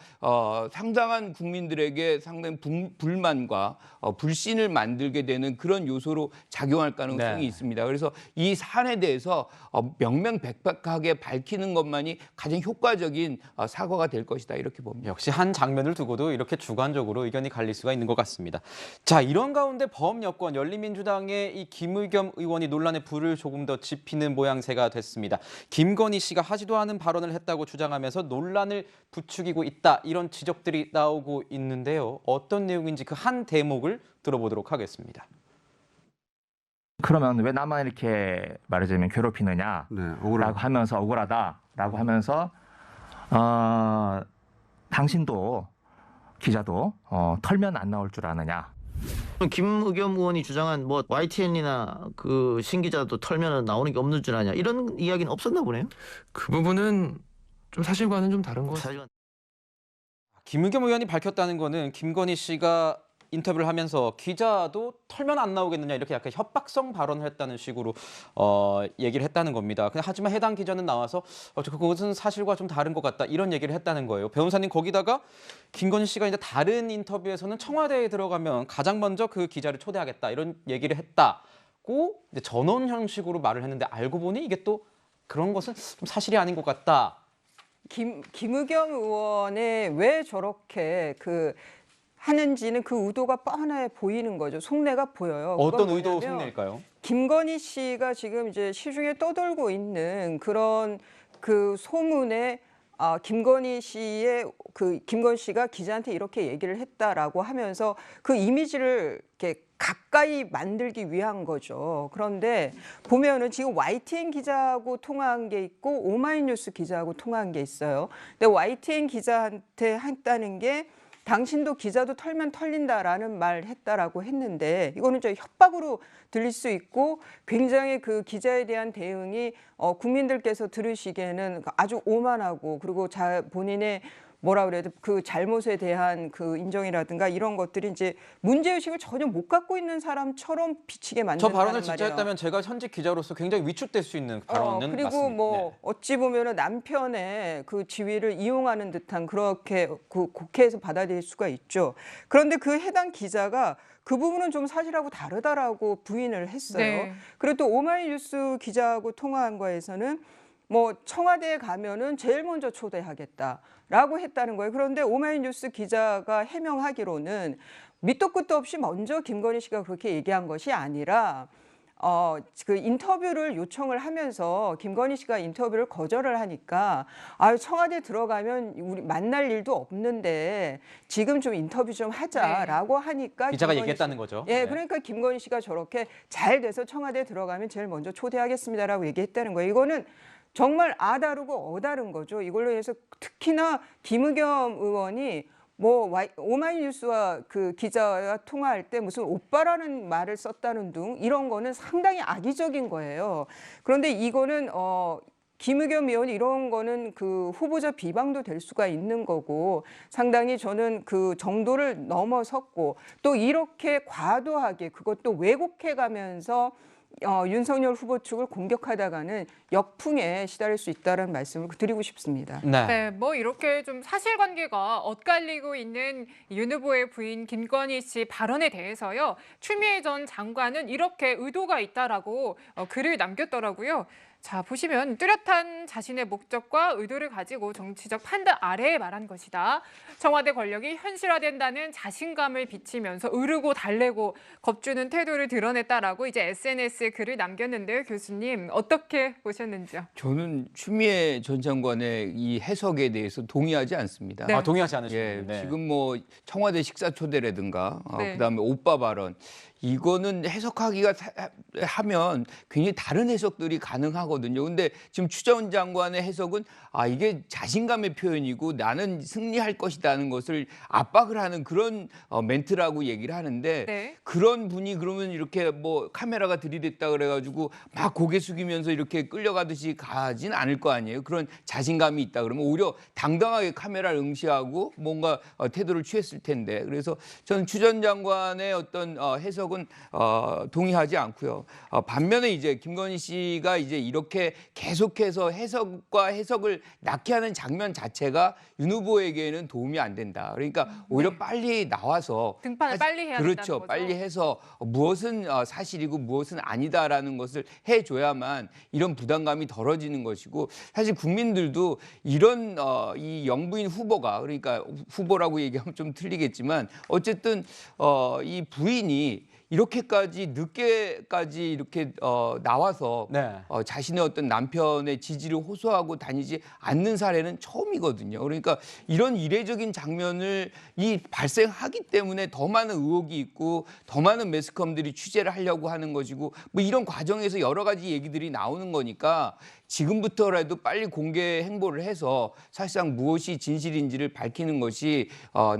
상당한 국민들에게 상당히 불만과 불신을 만들게 되는 그런 요소로 작용할 가능성이 있습니다. 그래서 이 사안에 대해서 명명백백하게 밝히는 것만이 가장 효과적인 사과가 될 것이다 이렇게 봅니다. 역시 한 장면을 두고도 이렇게 주관적으로 의견이 갈릴 수가 있는 것 같습니다. 자, 이런 가운데 범여권 열린민주당의 이 김의겸 의원이 논란의 불을 조금 더 지피는 모양새가 됐습니다. 김건희 씨가 하지도 않은 발언을 했다고 주장하면서 논란을 부추기고 있다 이런 지적들이 나오고 있는데요. 어떤 내용인지 그 한 대목을 들어보도록 하겠습니다. 그러면 왜 나만 이렇게 말하자면 괴롭히느냐 라고 하면서 억울하다라고 하면서 당신도 기자도 털면 안 나올 줄 아느냐. 김의겸 의원이 주장한 뭐 YTN이나 그 신 기자도 털면 나오는 게 없는 줄 아냐 이런 이야기는 없었나 보네요. 그 부분은 좀 사실과는 좀 다른 것 같아요. 김의겸 의원이 밝혔다는 거는 김건희 씨가 인터뷰를 하면서 기자도 털면 안 나오겠느냐 이렇게 약간 협박성 발언을 했다는 식으로 얘기를 했다는 겁니다. 하지만 해당 기자는 나와서 그것은 사실과 좀 다른 것 같다 이런 얘기를 했다는 거예요. 변호사님 거기다가 김건희 씨가 이제 다른 인터뷰에서는 청와대에 들어가면 가장 먼저 그 기자를 초대하겠다 이런 얘기를 했다고 이제 전원 형식으로 말을 했는데 알고 보니 이게 또 그런 것은 좀 사실이 아닌 것 같다. 김의겸 의원의 왜 저렇게 하는지는 그 의도가 뻔해 보이는 거죠. 속내가 보여요. 어떤 의도 속내일까요? 김건희 씨가 지금 이제 시중에 떠돌고 있는 그런 그 소문에 김건희 씨가 기자한테 이렇게 얘기를 했다라고 하면서 그 이미지를 이렇게 가까이 만들기 위한 거죠. 그런데 보면은 지금 YTN 기자하고 통화한 게 있고 오마이뉴스 기자하고 통화한 게 있어요. 근데 YTN 기자한테 했다는 게 당신도 기자도 털면 털린다라는 말 했다라고 했는데 이거는 저 협박으로 들릴 수 있고 굉장히 그 기자에 대한 대응이 국민들께서 들으시기에는 아주 오만하고 그리고 본인의 뭐라 그래도 그 잘못에 대한 그 인정이라든가 이런 것들이 이제 문제의식을 전혀 못 갖고 있는 사람처럼 비치게 만든다는 저 발언을 말이에요. 진짜 했다면 제가 현직 기자로서 굉장히 위축될 수 있는 발언은 그리고 맞습니다. 뭐 어찌 보면은 남편의 그 지위를 이용하는 듯한 그렇게 그 국회에서 받아들일 수가 있죠. 그런데 그 해당 기자가 그 부분은 좀 사실하고 다르다라고 부인을 했어요. 네. 그리고 또 오마이뉴스 기자하고 통화한 거에서는 뭐 청와대에 가면은 제일 먼저 초대하겠다라고 했다는 거예요. 그런데 오마이뉴스 기자가 해명하기로는 밑도 끝도 없이 먼저 김건희 씨가 그렇게 얘기한 것이 아니라 그 인터뷰를 요청을 하면서 김건희 씨가 인터뷰를 거절을 하니까 청와대 들어가면 우리 만날 일도 없는데 지금 좀 인터뷰 좀 하자라고 하니까 기자가 얘기했다는 거죠. 예, 그러니까 김건희 씨가 저렇게 잘 돼서 청와대 들어가면 제일 먼저 초대하겠습니다라고 얘기했다는 거예요. 이거는 정말 아다르고 어다른 거죠. 이걸로 해서 특히나 김의겸 의원이 뭐 오마이뉴스와 그 기자와 통화할 때 무슨 오빠라는 말을 썼다는 등 이런 거는 상당히 악의적인 거예요. 그런데 이거는 김의겸 의원이 이런 거는 그 후보자 비방도 될 수가 있는 거고 상당히 저는 그 정도를 넘어섰고 또 이렇게 과도하게 그것도 왜곡해 가면서 윤석열 후보 측을 공격하다가는 역풍에 시달릴 수 있다는 말씀을 드리고 싶습니다. 네, 뭐 이렇게 좀 사실관계가 엇갈리고 있는 윤 후보의 부인 김건희 씨 발언에 대해서요. 추미애 전 장관은 이렇게 의도가 있다라고 글을 남겼더라고요. 자, 보시면 뚜렷한 자신의 목적과 의도를 가지고 정치적 판단 아래에 말한 것이다. 청와대 권력이 현실화된다는 자신감을 비치면서 으르고 달래고 겁주는 태도를 드러냈다라고 이제 SNS에 글을 남겼는데요. 교수님 어떻게 보셨는지요? 저는 추미애 전 장관의 이 해석에 대해서 동의하지 않습니다. 네. 동의하지 않으시군요. 예, 네. 지금 뭐 청와대 식사 초대라든가 네. 그다음에 오빠 발언 이거는 해석하기가 하면 굉장히 다른 해석들이 가능하거든요. 근데 지금 추 전 장관의 해석은 이게 자신감의 표현이고 나는 승리할 것이라는 것을 압박을 하는 그런 멘트라고 얘기를 하는데 네. 그런 분이 그러면 이렇게 뭐 카메라가 들이댔다 그래가지고 막 고개 숙이면서 이렇게 끌려가듯이 가진 않을 거 아니에요. 그런 자신감이 있다 그러면 오히려 당당하게 카메라를 응시하고 뭔가 태도를 취했을 텐데 그래서 저는 추 전 장관의 어떤 해석은 동의하지 않고요. 반면에 이제 김건희 씨가 이제 이렇게 계속해서 해석과 해석을 낳게 하는 장면 자체가 윤 후보에게는 도움이 안 된다. 그러니까 오히려 빨리 나와서 등판을 빨리 해야 된다는 그렇죠. 거죠. 빨리 해서 무엇은 사실이고 무엇은 아니다라는 것을 해줘야만 이런 부담감이 덜어지는 것이고 사실 국민들도 이런 이 영부인 후보가 그러니까 후보라고 얘기하면 좀 틀리겠지만 어쨌든 이 부인이 이렇게까지 늦게까지 이렇게 나와서 자신의 어떤 남편의 지지를 호소하고 다니지 않는 사례는 처음이거든요. 그러니까 이런 이례적인 장면을 발생하기 때문에 더 많은 의혹이 있고 더 많은 매스컴들이 취재를 하려고 하는 것이고 뭐 이런 과정에서 여러 가지 얘기들이 나오는 거니까 지금부터라도 빨리 공개 행보를 해서 사실상 무엇이 진실인지를 밝히는 것이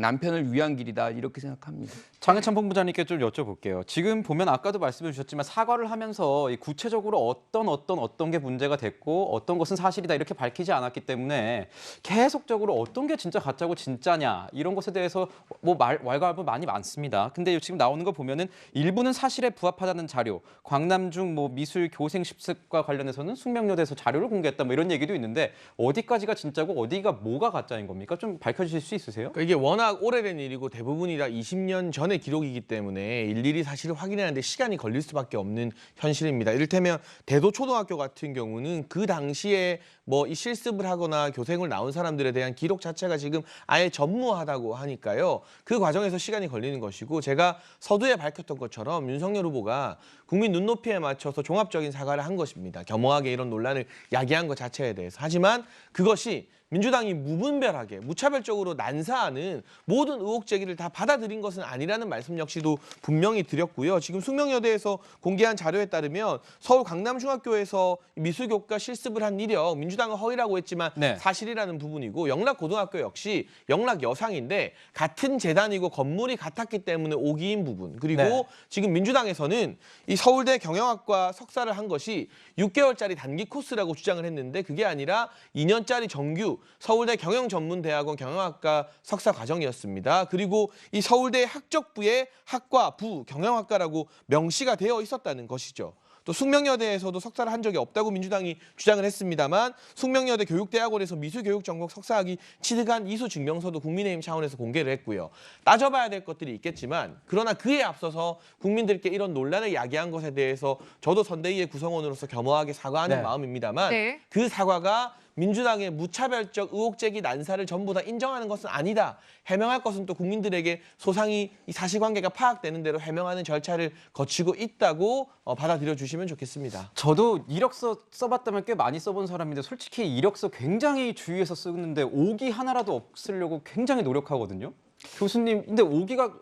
남편을 위한 길이다 이렇게 생각합니다. 장해찬 본부장님께 좀 여쭤볼게요. 지금 보면 아까도 말씀해 주셨지만 사과를 하면서 구체적으로 어떤 게 문제가 됐고 어떤 것은 사실이다 이렇게 밝히지 않았기 때문에 계속적으로 어떤 게 진짜 가짜고 진짜냐 이런 것에 대해서 뭐 왈가왈부 많이 많습니다. 근데 지금 나오는 거 보면은 일부는 사실에 부합하다는 자료, 광남중 뭐 미술 교생 십습과 관련해서는 숙명여대에서 자료를 공개했다 뭐 이런 얘기도 있는데 어디까지가 진짜고 어디가 뭐가 가짜인 겁니까? 좀 밝혀주실 수 있으세요? 그러니까 이게 워낙 오래된 일이고 대부분이 다 20년 전의 기록이기 때문에 일일이 사실을 확인하는데 시간이 걸릴 수밖에 없는 현실입니다. 이를테면 대도초등학교 같은 경우는 그 당시에 뭐 이 실습을 하거나 교생을 나온 사람들에 대한 기록 자체가 지금 아예 전무하다고 하니까요. 그 과정에서 시간이 걸리는 것이고 제가 서두에 밝혔던 것처럼 윤석열 후보가 국민 눈높이에 맞춰서 종합적인 사과를 한 것입니다. 겸허하게 이런 논란을 야기한 것 자체에 대해서. 하지만 그것이 민주당이 무분별하게 무차별적으로 난사하는 모든 의혹 제기를 다 받아들인 것은 아니라는 말씀 역시도 분명히 드렸고요. 지금 숙명여대에서 공개한 자료에 따르면 서울 강남중학교에서 미술교과 실습을 한 이력 민주당은 허위라고 했지만 사실이라는 부분이고 영락고등학교 역시 영락여상인데 같은 재단이고 건물이 같았기 때문에 오기인 부분 그리고 지금 민주당에서는 이 서울대 경영학과 석사를 한 것이 6개월짜리 단기 코스라고 주장을 했는데 그게 아니라 2년짜리 정규 서울대 경영전문대학원 경영학과 석사 과정이었습니다. 그리고 이 서울대 학적부에 학과, 부, 경영학과라고 명시가 되어 있었다는 것이죠. 또 숙명여대에서도 석사를 한 적이 없다고 민주당이 주장을 했습니다만 숙명여대 교육대학원에서 미술교육 전공 석사학위 취득한 이수 증명서도 국민의힘 차원에서 공개를 했고요. 따져봐야 될 것들이 있겠지만 그러나 그에 앞서서 국민들께 이런 논란을 야기한 것에 대해서 저도 선대위의 구성원으로서 겸허하게 사과하는 네. 마음입니다만 네. 그 사과가 민주당의 무차별적 의혹 제기 난사를 전부 다 인정하는 것은 아니다. 해명할 것은 또 국민들에게 소상히 이 사실관계가 파악되는 대로 해명하는 절차를 거치고 있다고 받아들여 주시면 좋겠습니다. 저도 이력서 써봤다면 꽤 많이 써본 사람인데 솔직히 이력서 굉장히 주의해서 쓰는데 오기 하나라도 없으려고 굉장히 노력하거든요. 교수님, 근데 오기가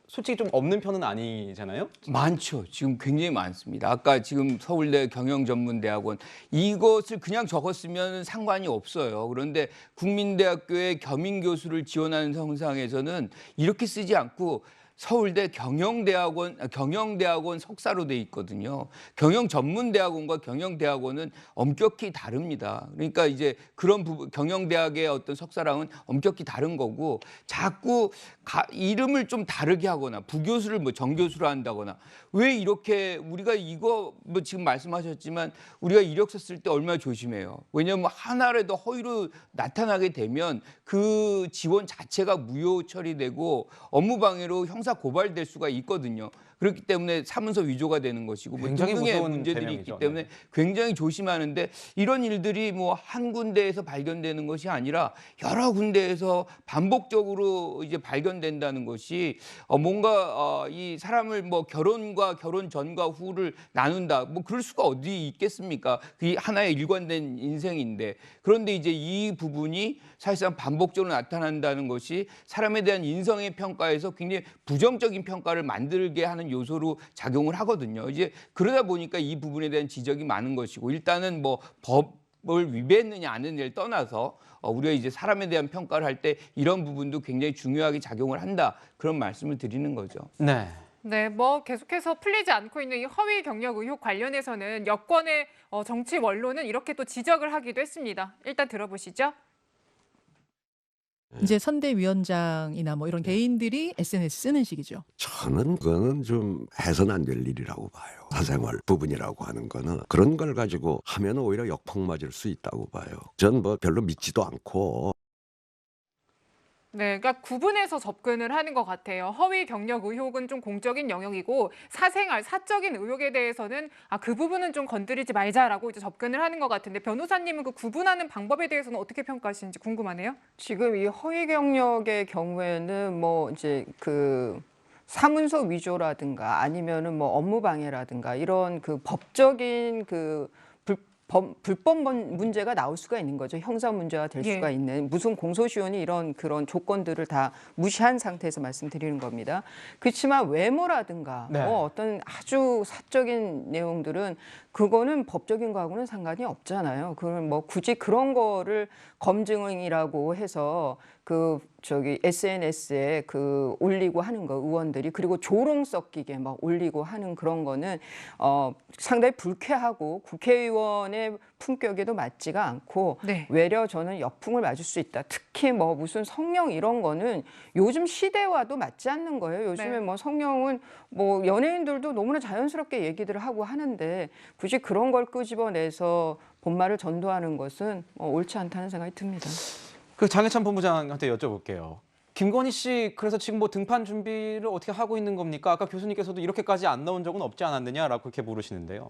솔직히 좀 없는 편은 아니잖아요? 많죠. 지금 굉장히 많습니다. 아까 지금 서울대 경영전문대학원 이것을 그냥 적었으면 상관이 없어요. 그런데 국민대학교의 겸임교수를 지원하는 형상에서는 이렇게 쓰지 않고 서울대 경영대학원 석사로 돼 있거든요. 경영전문대학원과 경영대학원은 엄격히 다릅니다. 그러니까 이제 그런 부분, 경영대학의 어떤 석사랑은 엄격히 다른 거고 자꾸 이름을 좀 다르게 하거나 부교수를 뭐 정교수로 한다거나 왜 이렇게 우리가 이거 뭐 지금 말씀하셨지만 우리가 이력서 쓸 때 얼마나 조심해요. 왜냐하면 하나라도 허위로 나타나게 되면 그 지원 자체가 무효 처리되고 업무방해로 형사 고발될 수가 있거든요. 그렇기 때문에 사문서 위조가 되는 것이고 뭐 굉장히 등등의 무서운 문제들이 제명이죠. 있기 때문에 굉장히 조심하는데 이런 일들이 뭐 한 군데에서 발견되는 것이 아니라 여러 군데에서 반복적으로 이제 발견된다는 것이 뭔가 이 사람을 뭐 결혼과 결혼 전과 후를 나눈다 뭐 그럴 수가 어디 있겠습니까? 그게 하나의 일관된 인생인데 그런데 이제 이 부분이 사실상 반복적으로 나타난다는 것이 사람에 대한 인성의 평가에서 굉장히 부정적인 평가를 만들게 하는 요소로 작용을 하거든요. 이제 그러다 보니까 이 부분에 대한 지적이 많은 것이고 일단은 뭐 법을 위배했느냐 안 했느냐를 떠나서 우리가 이제 사람에 대한 평가를 할 때 이런 부분도 굉장히 중요하게 작용을 한다 그런 말씀을 드리는 거죠. 네. 네, 뭐 계속해서 풀리지 않고 있는 이 허위 경력 의혹 관련해서는 여권의 정치 원로는 이렇게 또 지적을 하기도 했습니다. 일단 들어보시죠. 이제 선대위원장이나 뭐 이런 개인들이 SNS 쓰는 식이죠. 저는 그거는 좀 해서는 안 될 일이라고 봐요. 사생활 부분이라고 하는 거는 그런 걸 가지고 하면 오히려 역풍 맞을 수 있다고 봐요. 전 뭐 별로 믿지도 않고. 네, 그러니까 구분해서 접근을 하는 것 같아요. 허위 경력 의혹은 좀 공적인 영역이고 사생활, 사적인 의혹에 대해서는 그 부분은 좀 건드리지 말자라고 이제 접근을 하는 것 같은데 변호사님은 그 구분하는 방법에 대해서는 어떻게 평가하시는지 궁금하네요. 지금 이 허위 경력의 경우에는 뭐 이제 그 사문서 위조라든가 아니면은 뭐 업무 방해라든가 이런 그 법적인 그 불법 문제가 나올 수가 있는 거죠. 형사 문제가 될 수가 있는 무슨 공소시효니 이런 그런 조건들을 다 무시한 상태에서 말씀드리는 겁니다. 그렇지만 외모라든가 어떤 아주 사적인 내용들은 그거는 법적인 거하고는 상관이 없잖아요. 그건 뭐 굳이 그런 거를 검증이라고 해서 그 저기 SNS에 그 올리고 하는 거 의원들이 그리고 조롱 섞이게 막 올리고 하는 그런 거는 상당히 불쾌하고 국회의원의 품격에도 맞지가 않고 외려 저는 역풍을 맞을 수 있다. 특히 뭐 무슨 성령 이런 거는 요즘 시대와도 맞지 않는 거예요. 요즘에 뭐 성령은 뭐 연예인들도 너무나 자연스럽게 얘기들을 하고 하는데 굳이 그런 걸 끄집어내서 본말을 전도하는 것은 옳지 않다는 생각이 듭니다. 그 장해찬 본부장한테 여쭤볼게요. 김건희 씨 그래서 지금 뭐 등판 준비를 어떻게 하고 있는 겁니까? 아까 교수님께서도 이렇게까지 안 나온 적은 없지 않았느냐라고 그렇게 물으시는데요.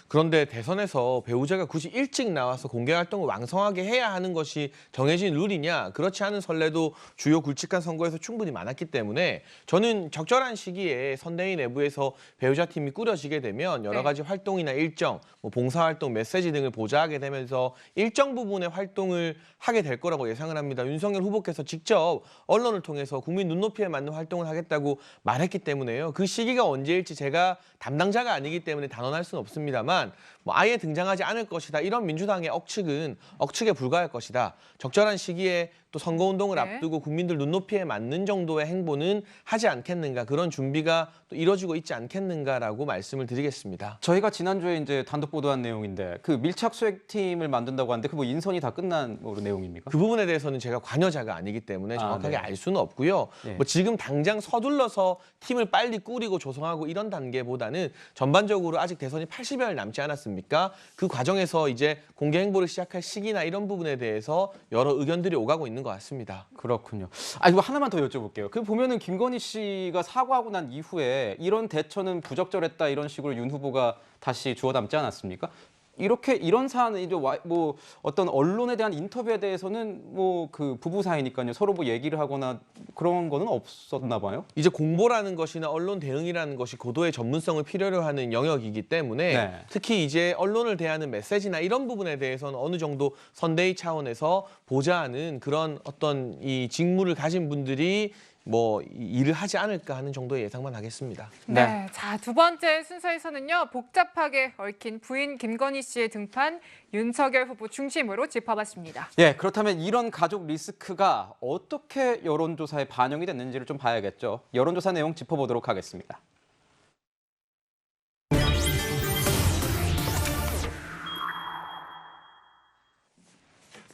그런데 대선에서 배우자가 굳이 일찍 나와서 공개 활동을 왕성하게 해야 하는 것이 정해진 룰이냐? 그렇지 않은 선례도 주요 굵직한 선거에서 충분히 많았기 때문에 저는 적절한 시기에 선대위 내부에서 배우자 팀이 꾸려지게 되면 여러 가지 활동이나 일정, 뭐 봉사활동, 메시지 등을 보좌하게 되면서 일정 부분의 활동을 하게 될 거라고 예상을 합니다. 윤석열 후보께서 직접 언론을 통해서 국민 눈높이에 맞는 활동을 하겠다고 말했기 때문에요. 그 시기가 언제일지 제가 담당자가 아니기 때문에 단언할 수는 없습니다만 뭐 아예 등장하지 않을 것이다. 이런 민주당의 억측은 억측에 불과할 것이다. 적절한 시기에 또 선거운동을 앞두고 국민들 눈높이에 맞는 정도의 행보는 하지 않겠는가. 그런 준비가 또 이루어지고 있지 않겠는가라고 말씀을 드리겠습니다. 저희가 지난주에 이제 단독 보도한 내용인데 그 밀착 수색팀을 만든다고 하는데 그 뭐 인선이 다 끝난 내용입니까? 그 부분에 대해서는 제가 관여자가 아니기 때문에 정확하게 알 수는 없고요. 네. 뭐 지금 당장 서둘러서 팀을 빨리 꾸리고 조성하고 이런 단계보다는 전반적으로 아직 대선이 80여일 남지 않았습니까? 그 과정에서 이제 공개 행보를 시작할 시기나 이런 부분에 대해서 여러 의견들이 오가고 있는 것 같습니다. 그렇군요. 이거 하나만 더 여쭤볼게요. 그 보면은 김건희 씨가 사과하고 난 이후에 이런 대처는 부적절했다 이런 식으로 윤 후보가 다시 주워 담지 않았습니까? 이런 사안은 이제 뭐 어떤 언론에 대한 인터뷰에 대해서는 뭐 그 부부 사이니까요. 서로 뭐 얘기를 하거나 그런 거는 없었나 봐요. 이제 공보라는 것이나 언론 대응이라는 것이 고도의 전문성을 필요로 하는 영역이기 때문에 네. 특히 이제 언론을 대하는 메시지나 이런 부분에 대해서는 어느 정도 선대위 차원에서 보좌하는 그런 어떤 이 직무를 가진 분들이 뭐 일을 하지 않을까 하는 정도의 예상만 하겠습니다. 네. 자, 두 번째 순서에서는요. 복잡하게 얽힌 부인 김건희 씨의 등판 윤석열 후보 중심으로 짚어봤습니다. 예, 그렇다면 이런 가족 리스크가 어떻게 여론조사에 반영이 됐는지를 좀 봐야겠죠. 여론조사 내용 짚어보도록 하겠습니다.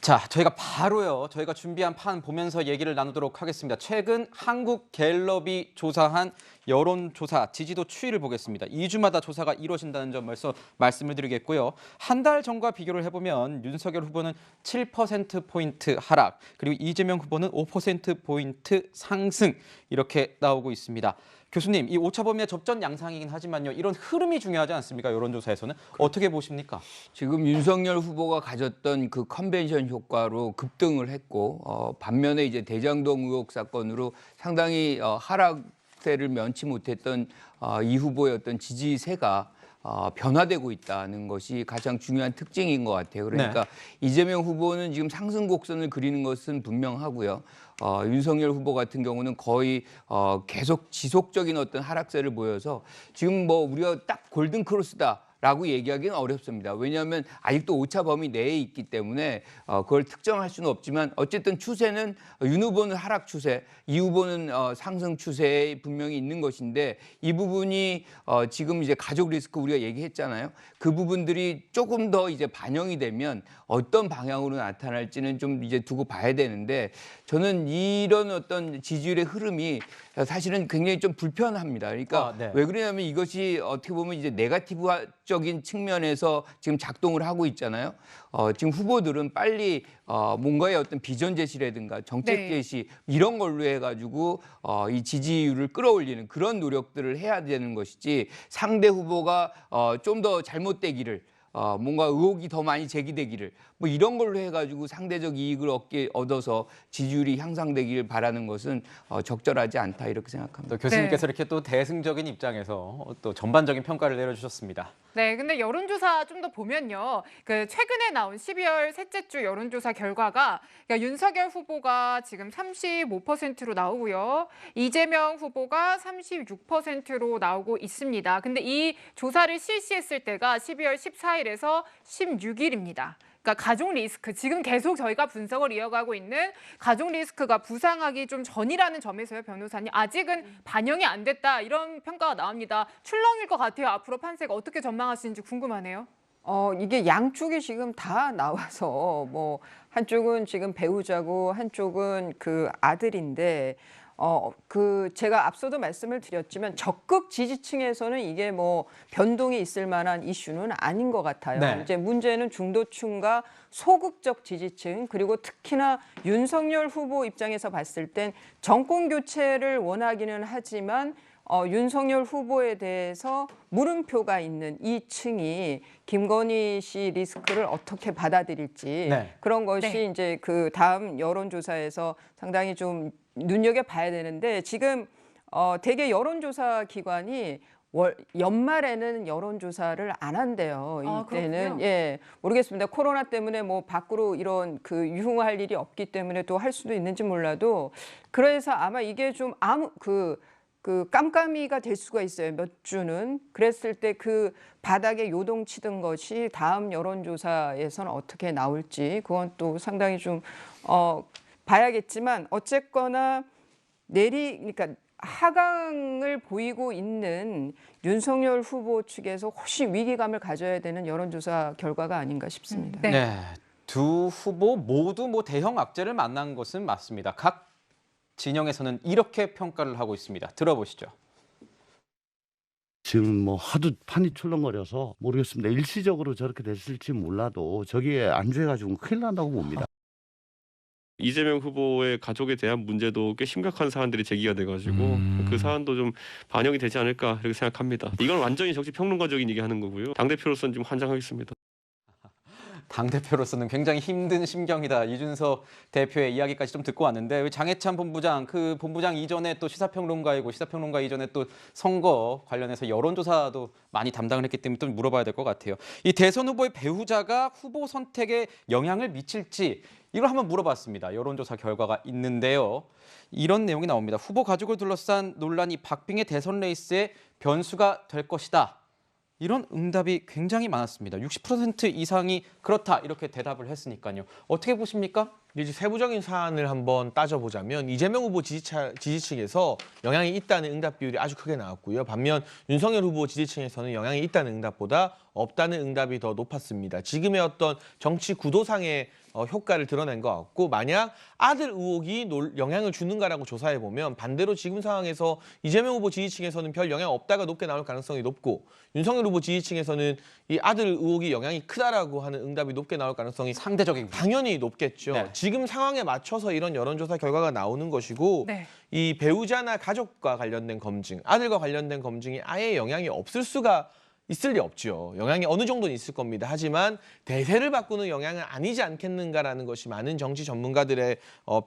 자, 저희가 준비한 판 보면서 얘기를 나누도록 하겠습니다. 최근 한국갤럽이 조사한 여론조사 지지도 추이를 보겠습니다. 2주마다 조사가 이루어진다는 점 벌써 말씀을 드리겠고요. 한 달 전과 비교를 해보면 윤석열 후보는 7%포인트 하락, 그리고 이재명 후보는 5%포인트 상승 이렇게 나오고 있습니다. 교수님, 이 오차범위의 접전 양상이긴 하지만요. 이런 흐름이 중요하지 않습니까? 여론조사에서는. 어떻게 보십니까? 지금 윤석열 후보가 가졌던 그 컨벤션 효과로 급등을 했고 반면에 이제 대장동 의혹 사건으로 상당히 하락세를 면치 못했던 이 후보의 어떤 지지세가 변화되고 있다는 것이 가장 중요한 특징인 것 같아요. 그러니까 이재명 후보는 지금 상승 곡선을 그리는 것은 분명하고요. 윤석열 후보 같은 경우는 거의 계속 지속적인 어떤 하락세를 보여서 지금 뭐 우리가 딱 골든 크로스다. 라고 얘기하기는 어렵습니다. 왜냐하면 아직도 오차 범위 내에 있기 때문에 그걸 특정할 수는 없지만 어쨌든 추세는 윤 후보는 하락 추세, 이 후보는 상승 추세에 분명히 있는 것인데 이 부분이 지금 이제 가족 리스크 우리가 얘기했잖아요. 그 부분들이 조금 더 이제 반영이 되면 어떤 방향으로 나타날지는 좀 이제 두고 봐야 되는데 저는 이런 어떤 지지율의 흐름이 사실은 굉장히 좀 불편합니다. 그러니까 왜 그러냐면 이것이 어떻게 보면 이제 네거티브적인 측면에서 지금 작동을 하고 있잖아요. 지금 후보들은 빨리 뭔가의 어떤 비전 제시라든가 정책 제시 이런 걸로 해가지고 이 지지율을 끌어올리는 그런 노력들을 해야 되는 것이지 상대 후보가 좀 더 잘못되기를 뭔가 의혹이 더 많이 제기되기를 뭐 이런 걸로 해가지고 상대적 이익을 얻어서 지지율이 향상되기를 바라는 것은 적절하지 않다 이렇게 생각합니다. 또 교수님께서 이렇게 또 대승적인 입장에서 또 전반적인 평가를 내려주셨습니다. 네, 근데 여론조사 좀 더 보면요. 그 최근에 나온 12월 셋째 주 여론조사 결과가 그러니까 윤석열 후보가 지금 35%로 나오고요. 이재명 후보가 36%로 나오고 있습니다. 근데 이 조사를 실시했을 때가 12월 14일에서 16일입니다. 그러니까 가족 리스크, 지금 계속 저희가 분석을 이어가고 있는 가족 리스크가 부상하기 좀 전이라는 점에서요, 변호사님. 아직은 반영이 안 됐다, 이런 평가가 나옵니다. 출렁일 것 같아요. 앞으로 판세가 어떻게 전망하시는지 궁금하네요. 이게 양쪽이 지금 다 나와서 뭐 한쪽은 지금 배우자고 한쪽은 그 아들인데 제가 앞서도 말씀을 드렸지만 적극 지지층에서는 이게 뭐 변동이 있을 만한 이슈는 아닌 것 같아요. 이제 문제는 중도층과 소극적 지지층 그리고 특히나 윤석열 후보 입장에서 봤을 땐 정권 교체를 원하기는 하지만 윤석열 후보에 대해서 물음표가 있는 이 층이 김건희 씨 리스크를 어떻게 받아들일지 그런 것이 이제 그 다음 여론조사에서 상당히 좀 눈여겨봐야 되는데 지금 대개 여론조사 기관이 연말에는 여론조사를 안 한대요. 이때는 모르겠습니다. 코로나 때문에 뭐 밖으로 이런 그 유흥할 일이 없기 때문에 또 할 수도 있는지 몰라도 그래서 아마 이게 좀 그 깜깜이가 될 수가 있어요. 몇 주는. 그랬을 때 그 바닥에 요동치던 것이 다음 여론조사에서는 어떻게 나올지 그건 또 상당히 좀 봐야겠지만 어쨌거나 그러니까 하강을 보이고 있는 윤석열 후보 측에서 훨씬 위기감을 가져야 되는 여론조사 결과가 아닌가 싶습니다. 두 후보 모두 뭐 대형 악재를 만난 것은 맞습니다. 각 진영에서는 이렇게 평가를 하고 있습니다. 들어보시죠. 지금 뭐 하도 판이 출렁거려서 모르겠습니다. 일시적으로 저렇게 됐을지 몰라도 저기에 안주해가지고 큰일 난다고 봅니다. 이재명 후보의 가족에 대한 문제도 꽤 심각한 사안들이 제기가 돼가지고 그 사안도 좀 반영이 되지 않을까 이렇게 생각합니다. 이건 완전히 정치 평론가적인 얘기하는 거고요. 당대표로서는 좀 환장하겠습니다. 당대표로서는 굉장히 힘든 심경이다. 이준석 대표의 이야기까지 좀 듣고 왔는데 장해찬 본부장, 그 본부장 이전에 또 시사평론가이고 시사평론가 이전에 또 선거 관련해서 여론조사도 많이 담당을 했기 때문에 좀 물어봐야 될 것 같아요. 이 대선 후보의 배우자가 후보 선택에 영향을 미칠지 이걸 한번 물어봤습니다. 여론조사 결과가 있는데요. 이런 내용이 나옵니다. 후보 가족을 둘러싼 논란이 박빙의 대선 레이스의 변수가 될 것이다. 이런 응답이 굉장히 많았습니다. 60% 이상이 그렇다 이렇게 대답을 했으니까요. 어떻게 보십니까? 이제 세부적인 사안을 한번 따져보자면 이재명 후보 지지층에서 영향이 있다는 응답 비율이 아주 크게 나왔고요. 반면 윤석열 후보 지지층에서는 영향이 있다는 응답보다 없다는 응답이 더 높았습니다. 지금의 어떤 정치 구도상의 효과를 드러낸 것 같고, 만약 아들 의혹이 영향을 주는가라고 조사해보면 반대로 지금 상황에서 이재명 후보 지지층에서는 별 영향 없다가 높게 나올 가능성이 높고, 윤석열 후보 지지층에서는 이 아들 의혹이 영향이 크다라고 하는 응답이 높게 나올 가능성이 상대적인 당연히 높겠죠. 네. 지금 상황에 맞춰서 이런 여론조사 결과가 나오는 것이고, 네. 이 배우자나 가족과 관련된 검증, 아들과 관련된 검증이 아예 영향이 없을 수가 있을 리 없죠. 영향이 어느 정도는 있을 겁니다. 하지만 대세를 바꾸는 영향은 아니지 않겠는가라는 것이 많은 정치 전문가들의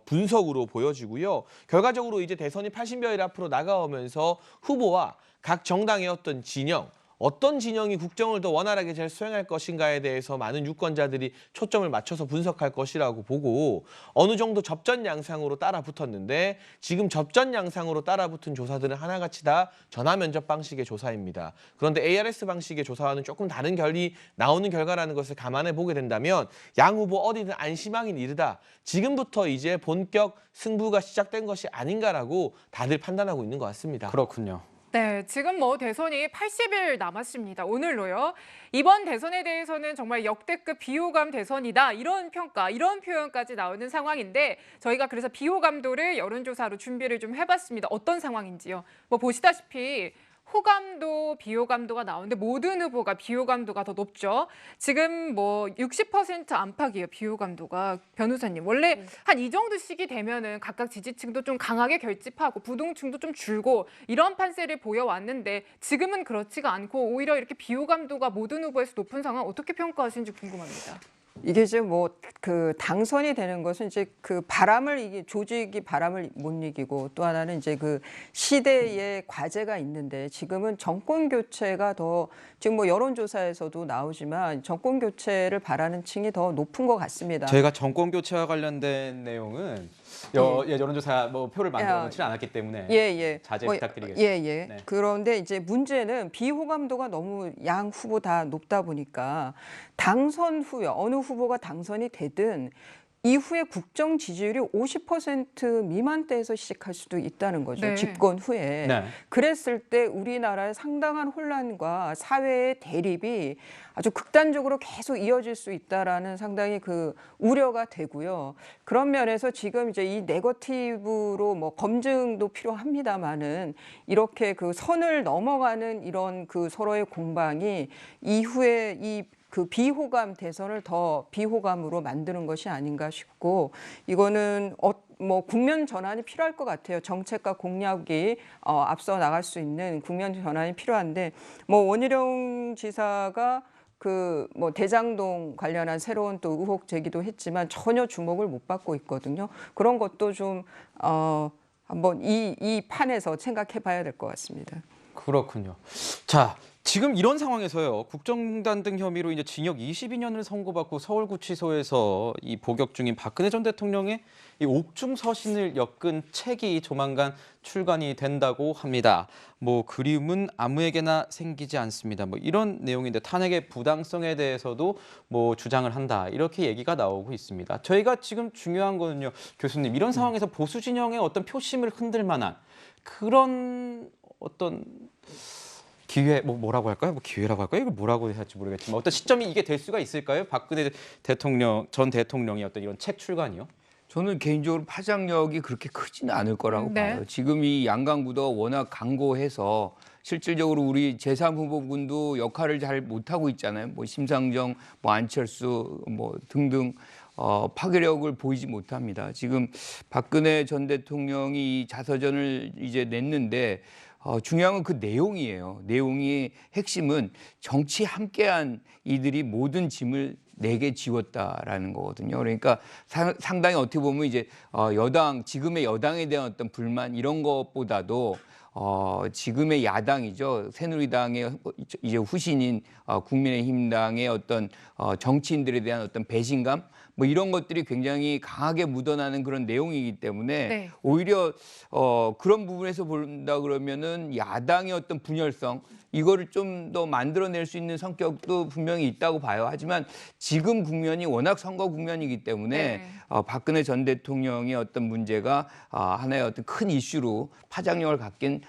분석으로 보여지고요. 결과적으로 이제 대선이 80여일 앞으로 나가오면서 후보와 각 정당의 어떤 진영, 어떤 진영이 국정을 더 원활하게 잘 수행할 것인가에 대해서 많은 유권자들이 초점을 맞춰서 분석할 것이라고 보고, 어느 정도 접전 양상으로 따라 붙었는데, 지금 접전 양상으로 따라 붙은 조사들은 하나같이 다 전화 면접 방식의 조사입니다. 그런데 ARS 방식의 조사와는 조금 다른 결이 나오는 결과라는 것을 감안해 보게 된다면 양 후보 어디든 안심하긴 이르다. 지금부터 이제 본격 승부가 시작된 것이 아닌가라고 다들 판단하고 있는 것 같습니다. 그렇군요. 네, 지금 뭐 대선이 80일 남았습니다. 오늘로요. 이번 대선에 대해서는 정말 역대급 비호감 대선이다. 이런 평가, 이런 표현까지 나오는 상황인데, 저희가 그래서 비호감도를 여론조사로 준비를 좀 해봤습니다. 어떤 상황인지요. 뭐 보시다시피 호감도, 비호감도가 나오는데 모든 후보가 비호감도가 더 높죠. 지금 뭐 60% 안팎이에요, 비호감도가. 변호사님, 원래 한 이 정도 시기 되면은 각각 지지층도 좀 강하게 결집하고 부동층도 좀 줄고 이런 판세를 보여왔는데, 지금은 그렇지가 않고 오히려 이렇게 비호감도가 모든 후보에서 높은 상황 어떻게 평가하시는지 궁금합니다. 이게 이제 뭐 그 당선이 되는 것은 이제 그 바람을, 이게 조직이 바람을 못 이기고, 또 하나는 이제 그 시대의 과제가 있는데, 지금은 정권 교체가 더, 지금 뭐 여론조사에서도 나오지만 정권 교체를 바라는 층이 더 높은 것 같습니다. 저희가 정권 교체와 관련된 내용은 여론조사 뭐 표를 만들어 놓지 않았기 때문에 자제 부탁드리겠습니다. 네. 그런데 이제 문제는 비호감도가 너무 양 후보 다 높다 보니까 당선 후에 어느 후보가 당선이 되든 이후에 국정 지지율이 50% 미만대에서 시작할 수도 있다는 거죠. 네. 집권 후에. 네. 그랬을 때 우리나라의 상당한 혼란과 사회의 대립이 아주 극단적으로 계속 이어질 수 있다라는 상당히 그 우려가 되고요. 그런 면에서 지금 이제 이 네거티브로 뭐 검증도 필요합니다만은, 이렇게 그 선을 넘어가는 이런 그 서로의 공방이 이후에 이 그 비호감 대선을 더 비호감으로 만드는 것이 아닌가 싶고, 이거는 뭐 국면 전환이 필요할 것 같아요. 정책과 공약이 앞서 나갈 수 있는 국면 전환이 필요한데, 뭐 원희룡 지사가 그 뭐 대장동 관련한 새로운 또 의혹 제기도 했지만 전혀 주목을 못 받고 있거든요. 그런 것도 좀 한번 이 판에서 생각해봐야 될 것 같습니다. 그렇군요. 자, 지금 이런 상황에서요, 국정농단 등 혐의로 이제 징역 22년을 선고받고 서울구치소에서 이 복역 중인 박근혜 전 대통령의 이 옥중 서신을 엮은 책이 조만간 출간이 된다고 합니다. 뭐 그리움은 아무에게나 생기지 않습니다. 뭐 이런 내용인데, 탄핵의 부당성에 대해서도 뭐 주장을 한다, 이렇게 얘기가 나오고 있습니다. 저희가 지금 중요한 거는요, 교수님, 이런 상황에서 보수 진영의 어떤 표심을 흔들 만한 그런 어떤 기회, 뭐라고 할까요? 뭐 기회라고 할까요? 이걸 뭐라고 해야 할지 모르겠지만 어떤 시점이 이게 될 수가 있을까요? 박근혜 전 대통령이 어떤 이런 책 출간이요? 저는 개인적으로 파장력이 그렇게 크지는 않을 거라고 네. 봐요. 지금 이 양강구도가 워낙 강고해서 실질적으로 우리 제3후보군도 역할을 잘 못하고 있잖아요. 뭐 심상정, 뭐 안철수 뭐 등등 파괴력을 보이지 못합니다. 지금 박근혜 전 대통령이 이 자서전을 이제 냈는데 중요한 건 그 내용이에요. 내용이 핵심은 정치 함께한 이들이 모든 짐을 내게 지웠다라는 거거든요. 그러니까 상당히 어떻게 보면 이제 지금의 여당에 대한 어떤 불만 이런 것보다도 지금의 야당이죠. 새누리당의 이제 후신인 국민의힘당의 어떤 정치인들에 대한 어떤 배신감 뭐 이런 것들이 굉장히 강하게 묻어나는 그런 내용이기 때문에 네. 오히려 그런 부분에서 본다 그러면은 야당의 어떤 분열성 이거를 좀 더 만들어낼 수 있는 성격도 분명히 있다고 봐요. 하지만 지금 국면이 워낙 선거 국면이기 때문에 네. 박근혜 전 대통령의 어떤 문제가 하나의 어떤 큰 이슈로 파장력을 갖긴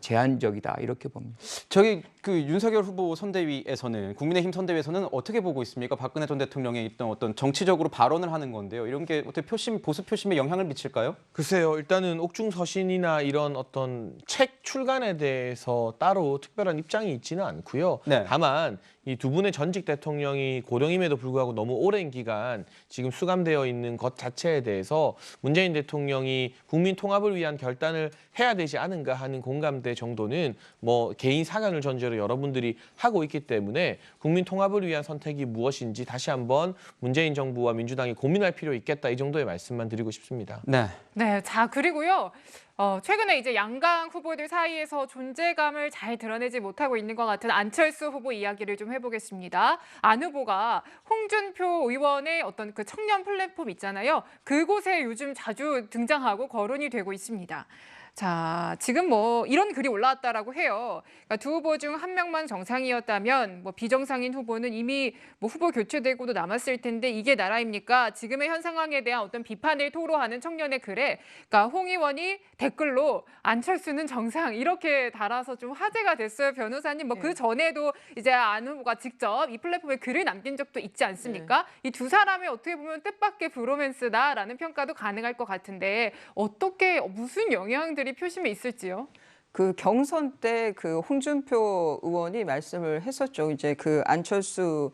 제한적이다 이렇게 봅니다. 저기 그 윤석열 후보 선대위에서는 국민의힘 선대위에서는 어떻게 보고 있습니까? 박근혜 전 대통령의 있던 어떤 정치적으로 발언을 하는 건데요. 이런 게 어떻게 보수 표심에 영향을 미칠까요? 글쎄요. 일단은 옥중서신이나 이런 어떤 책 출간에 대해서 따로 특별한 입장이 있지는 않고요. 네. 다만 이 두 분의 전직 대통령이 고령임에도 불구하고 너무 오랜 기간 지금 수감되어 있는 것 자체에 대해서 문재인 대통령이 국민 통합을 위한 결단을 해야 되지 않은가 하는 공감대 정도는 뭐 개인 사견을 전제로 여러분들이 하고 있기 때문에 국민 통합을 위한 선택이 무엇인지 다시 한번 문재인 정부와 민주당이 고민할 필요 있겠다 이 정도의 말씀만 드리고 싶습니다. 네. 네, 자 그리고요. 최근에 이제 양강 후보들 사이에서 존재감을 잘 드러내지 못하고 있는 것 같은 안철수 후보 이야기를 좀 해보겠습니다. 안 후보가 홍준표 의원의 어떤 그 청년 플랫폼 있잖아요. 그곳에 요즘 자주 등장하고 거론이 되고 있습니다. 자, 지금 뭐 이런 글이 올라왔다라고 해요. 그러니까 두 후보 중 한 명만 정상이었다면 뭐 비정상인 후보는 이미 뭐 후보 교체되고도 남았을 텐데 이게 나라입니까? 지금의 현 상황에 대한 어떤 비판을 토로하는 청년의 글에 그러니까 홍 의원이 댓글로 안철수는 정상 이렇게 달아서 좀 화제가 됐어요. 변호사님 뭐 그 전에도 이제 안 후보가 직접 이 플랫폼에 글을 남긴 적도 있지 않습니까? 이 두 사람의 어떻게 보면 뜻밖의 브로맨스다라는 평가도 가능할 것 같은데 어떻게 무슨 영향들이 표심에 있을지요? 그 경선 때 그 홍준표 의원이 말씀을 했었죠. 이제 그 안철수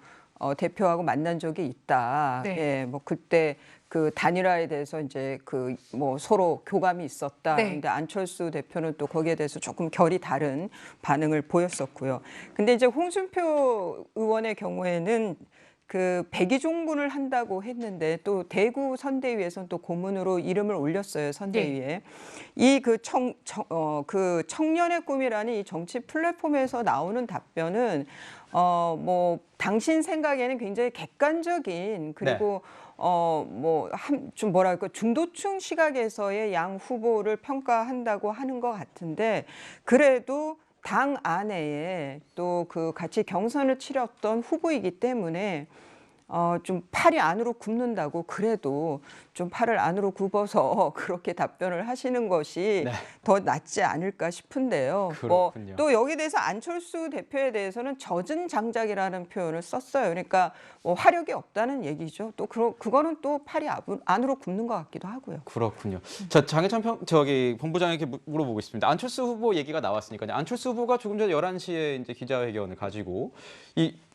대표하고 만난 적이 있다. 네. 예, 뭐 그때 그 단일화에 대해서 이제 그 뭐 서로 교감이 있었다. 네. 근데 안철수 대표는 또 거기에 대해서 조금 결이 다른 반응을 보였었고요. 근데 이제 홍준표 의원의 경우에는 그 백의종군을 한다고 했는데 또 대구 선대위에서는 또 고문으로 이름을 올렸어요. 선대위에. 이 그 청년의 꿈이라는 이 정치 플랫폼에서 나오는 답변은 뭐 당신 생각에는 굉장히 객관적인 그리고 좀 뭐랄까 중도층 시각에서의 양 후보를 평가한다고 하는 것 같은데 그래도 당 안에 또 그 같이 경선을 치렀던 후보이기 때문에 좀 팔이 안으로 굽는다고 그래도 좀 팔을 안으로 굽어서 그렇게 답변을 하시는 것이 더 낫지 않을까 싶은데요. 또 여기에 대해서 안철수 대표에 대해서는 젖은 장작이라는 표현을 썼어요. 그러니까 뭐 화력이 없다는 얘기죠. 또 그거는 또 팔이 안으로 굽는 것 같기도 하고요. 그렇군요. 자, 장해찬 본부장에게 물어보고 있습니다. 안철수 후보 얘기가 나왔으니까요. 안철수 후보가 조금 전에 11시에 이제 기자회견을 가지고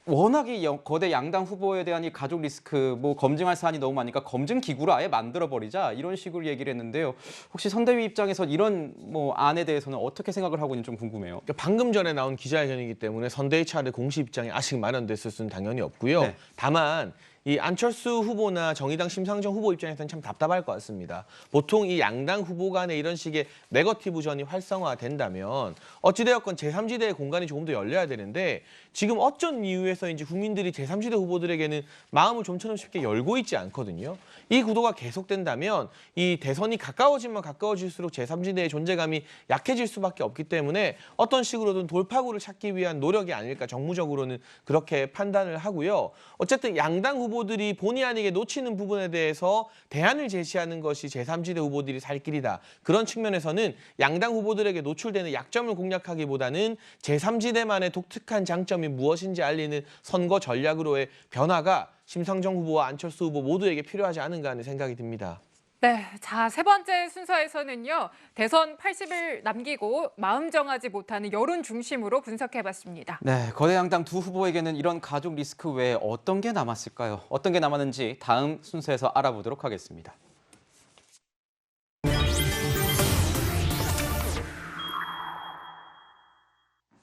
워낙 이 거대 양당 후보에 대한 이 가족 리스크 뭐 검증할 사안이 너무 많으니까 검증 기구를 아예 만들어 버리자 이런 식으로 얘기를 했는데요. 혹시 선대위 입장에서 이런 뭐 안에 대해서는 어떻게 생각을 하고 있는지 좀 궁금해요. 그러니까 방금 전에 나온 기자회견이기 때문에 선대위 차례 공식 입장이 아직 마련됐을 수는 당연히 없고요. 네. 다만 이 안철수 후보나 정의당 심상정 후보 입장에서는 참 답답할 것 같습니다. 보통 이 양당 후보 간에 이런 식의 네거티브전이 활성화된다면 어찌되었건 제3지대의 공간이 조금 더 열려야 되는데 지금 어쩐 이유에서인지 국민들이 제3지대 후보들에게는 마음을 좀처럼 쉽게 열고 있지 않거든요. 이 구도가 계속된다면 이 대선이 가까워지면 가까워질수록 제3지대의 존재감이 약해질 수밖에 없기 때문에 어떤 식으로든 돌파구를 찾기 위한 노력이 아닐까 정무적으로는 그렇게 판단을 하고요. 어쨌든 양당 후보들이 본의 아니게 놓치는 부분에 대해서 대안을 제시하는 것이 제3지대 후보들이 살 길이다. 그런 측면에서는 양당 후보들에게 노출되는 약점을 공략하기보다는 제3지대만의 독특한 장점이 무엇인지 알리는 선거 전략으로의 변화가 심상정 후보와 안철수 후보 모두에게 필요하지 않은가 하는 생각이 듭니다. 네, 자, 세 번째 순서에서는요. 대선 80일 남기고 마음 정하지 못하는 여론 중심으로 분석해봤습니다. 네, 거대 양당 두 후보에게는 이런 가족 리스크 외에 어떤 게 남았을까요? 어떤 게 남았는지 다음 순서에서 알아보도록 하겠습니다.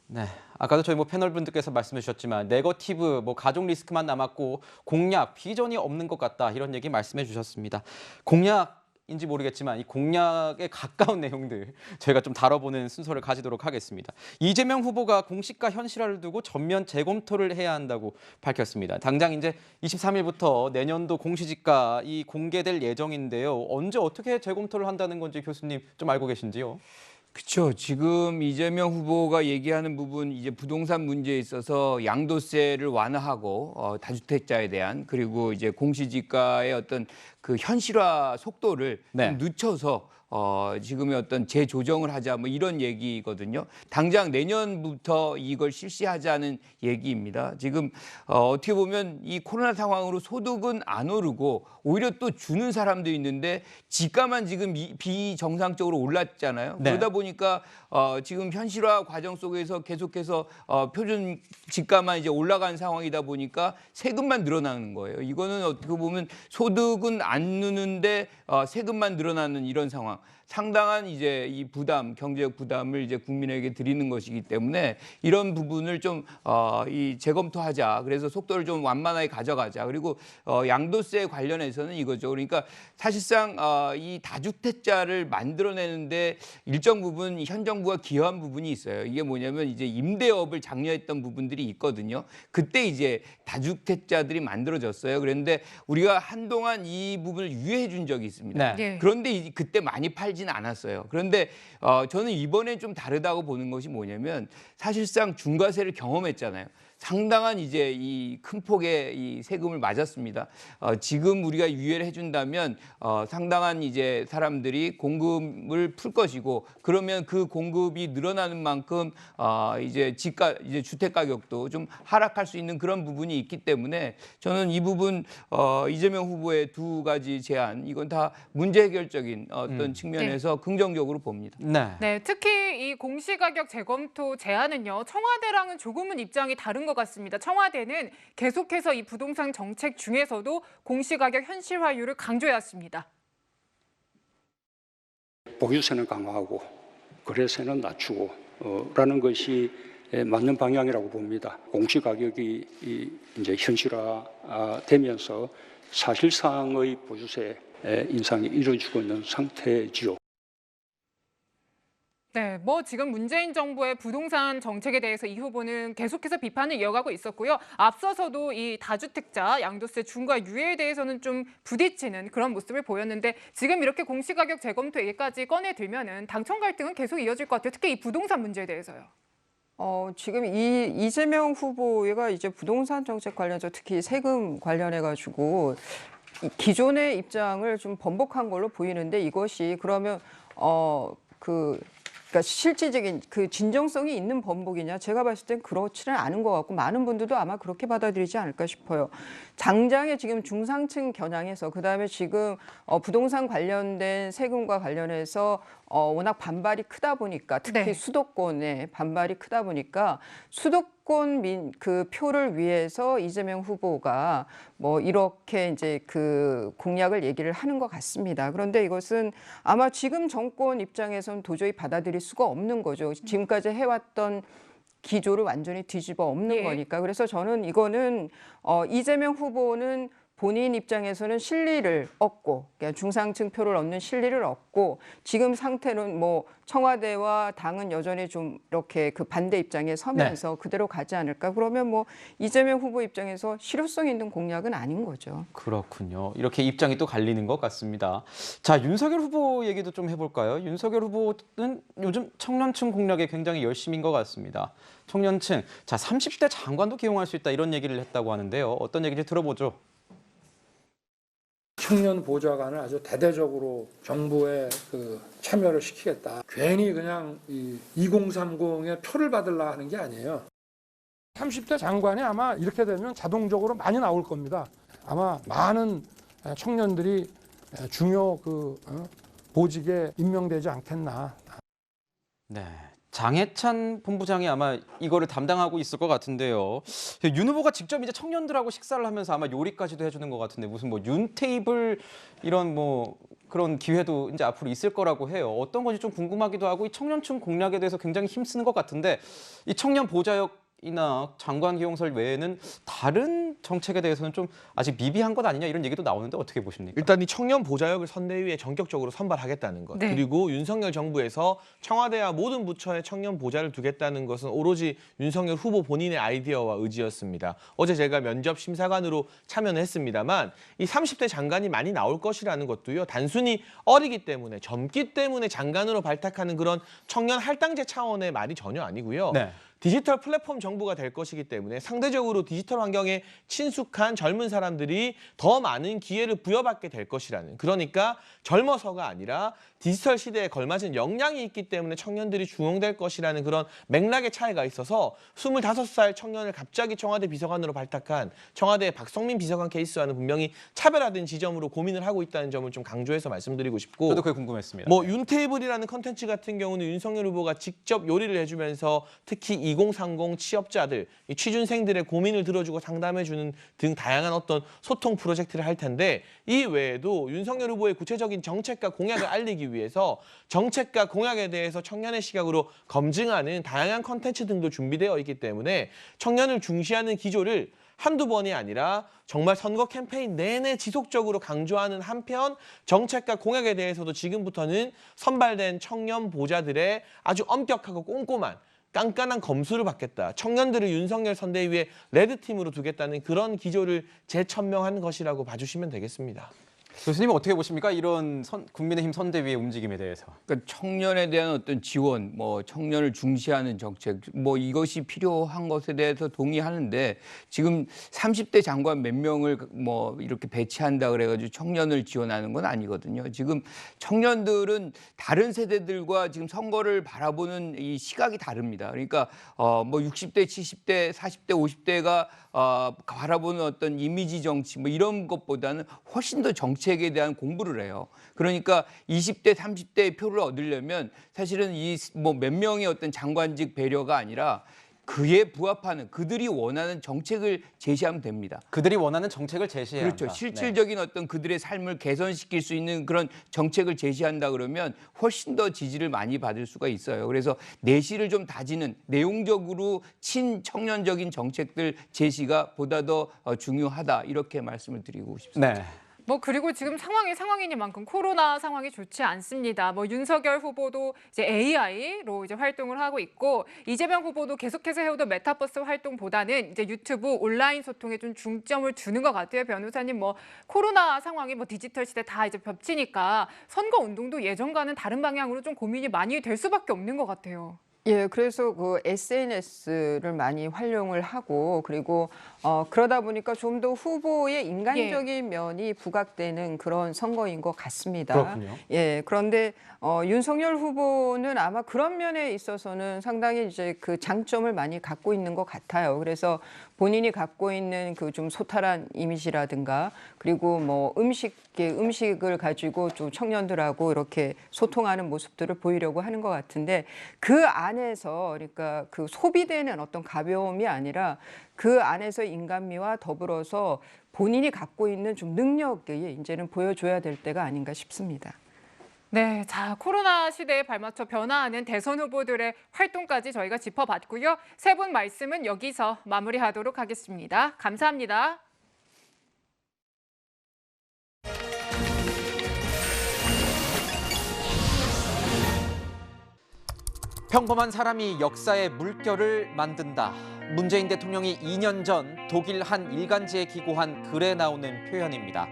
네, 아까도 저희 패널 분들께서 말씀해 주셨지만 네거티브, 가족 리스크만 남았고 공약, 비전이 없는 것 같다 이런 얘기 말씀해 주셨습니다. 공약인지 모르겠지만 이 공약에 가까운 내용들 저희가 좀 다뤄보는 순서를 가지도록 하겠습니다. 이재명 후보가 공식과 현실화를 두고 전면 재검토를 해야 한다고 밝혔습니다. 당장 이제 23일부터 내년도 공시지가 공개될 예정인데요. 언제 어떻게 재검토를 한다는 건지 교수님 좀 알고 계신지요? 그렇죠. 지금 이재명 후보가 얘기하는 부분 이제 부동산 문제에 있어서 양도세를 완화하고 다주택자에 대한 그리고 이제 공시지가의 어떤 그 현실화 속도를 좀 늦춰서 지금의 어떤 재조정을 하자 이런 얘기거든요. 당장 내년부터 이걸 실시하자는 얘기입니다. 지금 어떻게 보면 이 코로나 상황으로 소득은 안 오르고 오히려 또 주는 사람도 있는데 지가만 지금 비정상적으로 올랐잖아요. 네. 그러다 보니까 지금 현실화 과정 속에서 계속해서 표준 지가만 이제 올라간 상황이다 보니까 세금만 늘어나는 거예요. 이거는 어떻게 보면 소득은 안 느는데 세금만 늘어나는 이런 상황. 상당한 이제 이 부담, 경제적 부담을 이제 국민에게 드리는 것이기 때문에 이런 부분을 좀 재검토하자. 그래서 속도를 좀 완만하게 가져가자. 그리고 양도세 관련해서는 이거죠. 그러니까 사실상 이 다주택자를 만들어내는데 일정 부분 현 정부가 기여한 부분이 있어요. 이게 뭐냐면 이제 임대업을 장려했던 부분들이 있거든요. 그때 이제 다주택자들이 만들어졌어요. 그런데 우리가 한동안 이 부분을 유예해 준 적이 있습니다. 네. 그런데 그때 많이 팔지는 않았어요. 그런데 저는 이번엔 좀 다르다고 보는 것이 뭐냐면 사실상 중과세를 경험했잖아요. 상당한 이제 이 큰 폭의 이 세금을 맞았습니다. 지금 우리가 유예를 해준다면 상당한 이제 사람들이 공급을 풀 것이고 그러면 그 공급이 늘어나는 만큼 이제 주택 가격도 좀 하락할 수 있는 그런 부분이 있기 때문에 저는 이 부분 이재명 후보의 두 가지 제안 이건 다 문제 해결적인 어떤 측면에서 긍정적으로 봅니다. 네, 특히 이 공시가격 재검토 제안은요. 청와대랑은 조금은 입장이 다른 것 같습니다. 청와대는 계속해서 이 부동산 정책 중에서도 공시가격 현실화율을 강조해왔습니다. 보유세는 강화하고 거래세는 낮추고 라는 것이 맞는 방향이라고 봅니다. 공시가격이 이제 현실화되면서 사실상의 보유세 인상이 이루어지고 있는 상태지요. 네, 지금 문재인 정부의 부동산 정책에 대해서 이 후보는 계속해서 비판을 이어가고 있었고요. 앞서서도 이 다주택자 양도세 중과 유예에 대해서는 좀 부딪히는 그런 모습을 보였는데 지금 이렇게 공시가격 재검토 얘기까지 꺼내들면은 당청 갈등은 계속 이어질 것 같아요. 특히 이 부동산 문제에 대해서요. 지금 이재명 후보가 이제 부동산 정책 관련해서 특히 세금 관련해 가지고 기존의 입장을 좀 번복한 걸로 보이는데 이것이 그러면 그러니까 실질적인 그 진정성이 있는 번복이냐? 제가 봤을 땐 그렇지는 않은 것 같고 많은 분들도 아마 그렇게 받아들이지 않을까 싶어요. 당장에 지금 중상층 겨냥해서 그다음에 지금 부동산 관련된 세금과 관련해서 워낙 반발이 크다 보니까 특히 수도권에 반발이 크다 보니까 수도권 그 표를 위해서 이재명 후보가 이렇게 이제 그 공약을 얘기를 하는 것 같습니다. 그런데 이것은 아마 지금 정권 입장에서는 도저히 받아들일 수가 없는 거죠. 지금까지 해왔던 기조를 완전히 뒤집어 엎는 거니까. 그래서 저는 이거는 이재명 후보는 본인 입장에서는 실리를 얻고 그러니까 중상층 표를 얻는 실리를 얻고 지금 상태는 청와대와 당은 여전히 좀 이렇게 그 반대 입장에 서면서 그대로 가지 않을까. 그러면 이재명 후보 입장에서 실효성 있는 공약은 아닌 거죠. 그렇군요. 이렇게 입장이 또 갈리는 것 같습니다. 자, 윤석열 후보 얘기도 좀 해볼까요? 윤석열 후보는 요즘 청년층 공략에 굉장히 열심인 것 같습니다. 청년층, 자 30대 장관도 기용할 수 있다 이런 얘기를 했다고 하는데요. 어떤 얘기인지 들어보죠. 청년 보좌관을 아주 대대적으로 정부에 참여를 시키겠다. 괜히 그냥 2030의 표를 받으려 하는 게 아니에요. 30대 장관이 아마 이렇게 되면 자동적으로 많이 나올 겁니다. 아마 많은 청년들이 중요 보직에 임명되지 않겠나. 네. 장해찬 본부장이 아마 이거를 담당하고 있을 것 같은데요. 윤 후보가 직접 이제 청년들하고 식사를 하면서 아마 요리까지도 해주는 것 같은데 무슨 뭐 윤 테이블 이런 뭐 그런 기회도 이제 앞으로 있을 거라고 해요. 어떤 건지 좀 궁금하기도 하고 이 청년층 공략에 대해서 굉장히 힘쓰는 것 같은데 이 청년 보좌역이나 장관 기용설 외에는 다른 정책에 대해서는 좀 아직 미비한 것 아니냐 이런 얘기도 나오는데 어떻게 보십니까? 일단 이 청년 보좌역을 선대위에 전격적으로 선발하겠다는 것. 네. 그리고 윤석열 정부에서 청와대와 모든 부처에 청년 보좌를 두겠다는 것은 오로지 윤석열 후보 본인의 아이디어와 의지였습니다. 어제 제가 면접 심사관으로 참여는 했습니다만 이 30대 장관이 많이 나올 것이라는 것도요. 단순히 어리기 때문에 젊기 때문에 장관으로 발탁하는 그런 청년 할당제 차원의 말이 전혀 아니고요. 네. 디지털 플랫폼 정부가 될 것이기 때문에 상대적으로 디지털 환경에 친숙한 젊은 사람들이 더 많은 기회를 부여받게 될 것이라는, 그러니까 젊어서가 아니라 디지털 시대에 걸맞은 역량이 있기 때문에 청년들이 중용될 것이라는 그런 맥락의 차이가 있어서 25살 청년을 갑자기 청와대 비서관으로 발탁한 청와대의 박성민 비서관 케이스와는 분명히 차별화된 지점으로 고민을 하고 있다는 점을 좀 강조해서 말씀드리고 싶고, 저도 그게 궁금했습니다. 뭐 윤테이블이라는 컨텐츠 같은 경우는 윤석열 후보가 직접 요리를 해주면서 특히 2030 취업자들, 이 취준생들의 고민을 들어주고 상담해주는 등 다양한 어떤 소통 프로젝트를 할 텐데, 이 외에도 윤석열 후보의 구체적인 정책과 공약을 알리기 위해서 정책과 공약에 대해서 청년의 시각으로 검증하는 다양한 컨텐츠 등도 준비되어 있기 때문에 청년을 중시하는 기조를 한두 번이 아니라 정말 선거 캠페인 내내 지속적으로 강조하는 한편 정책과 공약에 대해서도 지금부터는 선발된 청년 보좌들의 아주 엄격하고 꼼꼼한 깐깐한 검수를 받겠다. 청년들을 윤석열 선대위의 레드팀으로 두겠다는 그런 기조를 재천명한 것이라고 봐주시면 되겠습니다. 교수님은 어떻게 보십니까? 이런 국민의힘 선대위의 움직임에 대해서. 그러니까 청년에 대한 어떤 지원, 뭐 청년을 중시하는 정책, 뭐 이것이 필요한 것에 대해서 동의하는데, 지금 30대 장관 몇 명을 뭐 이렇게 배치한다 그래가지고 청년을 지원하는 건 아니거든요. 지금 청년들은 다른 세대들과 지금 선거를 바라보는 이 시각이 다릅니다. 그러니까 뭐 60대, 70대, 40대, 50대가 바라보는 어떤 이미지 정치 뭐 이런 것보다는 훨씬 더 정책에 대한 공부를 해요. 그러니까 20대, 30대의 표를 얻으려면 사실은 이 뭐 몇 명의 어떤 장관직 배려가 아니라 그에 부합하는 그들이 원하는 정책을 제시하면 됩니다. 그들이 원하는 정책을 제시해야 그렇죠. 한다. 실질적인 어떤 그들의 삶을 개선시킬 수 있는 그런 정책을 제시한다 그러면 훨씬 더 지지를 많이 받을 수가 있어요. 그래서 내실을 좀 다지는 내용적으로 친청년적인 정책들 제시가 보다 더 중요하다, 이렇게 말씀을 드리고 싶습니다. 네. 뭐 그리고 지금 상황이니만큼 코로나 상황이 좋지 않습니다. 뭐 윤석열 후보도 이제 AI로 이제 활동을 하고 있고, 이재명 후보도 계속해서 해오던 메타버스 활동보다는 이제 유튜브 온라인 소통에 좀 중점을 두는 것 같아요. 변호사님, 뭐 코로나 상황이 뭐 디지털 시대 다 이제 겹치니까 선거 운동도 예전과는 다른 방향으로 좀 고민이 많이 될 수밖에 없는 것 같아요. 예, 그래서 그 SNS를 많이 활용을 하고, 그리고 그러다 보니까 좀 더 후보의 인간적인 면이 부각되는 그런 선거인 것 같습니다. 그렇군요. 예, 그런데 윤석열 후보는 아마 그런 면에 있어서는 상당히 이제 그 장점을 많이 갖고 있는 것 같아요. 그래서 본인이 갖고 있는 그 좀 소탈한 이미지라든가, 그리고 뭐 음식을 가지고 좀 청년들하고 이렇게 소통하는 모습들을 보이려고 하는 것 같은데, 그 안에서 그러니까 그 소비되는 어떤 가벼움이 아니라 그 안에서 인간미와 더불어서 본인이 갖고 있는 좀 능력이 이제는 보여줘야 될 때가 아닌가 싶습니다. 네, 자, 코로나 시대에 발맞춰 변화하는 대선 후보들의 활동까지 저희가 짚어봤고요. 세 분 말씀은 여기서 마무리하도록 하겠습니다. 감사합니다. 평범한 사람이 역사의 물결을 만든다. 문재인 대통령이 2년 전 독일 한 일간지에 기고한 글에 나오는 표현입니다.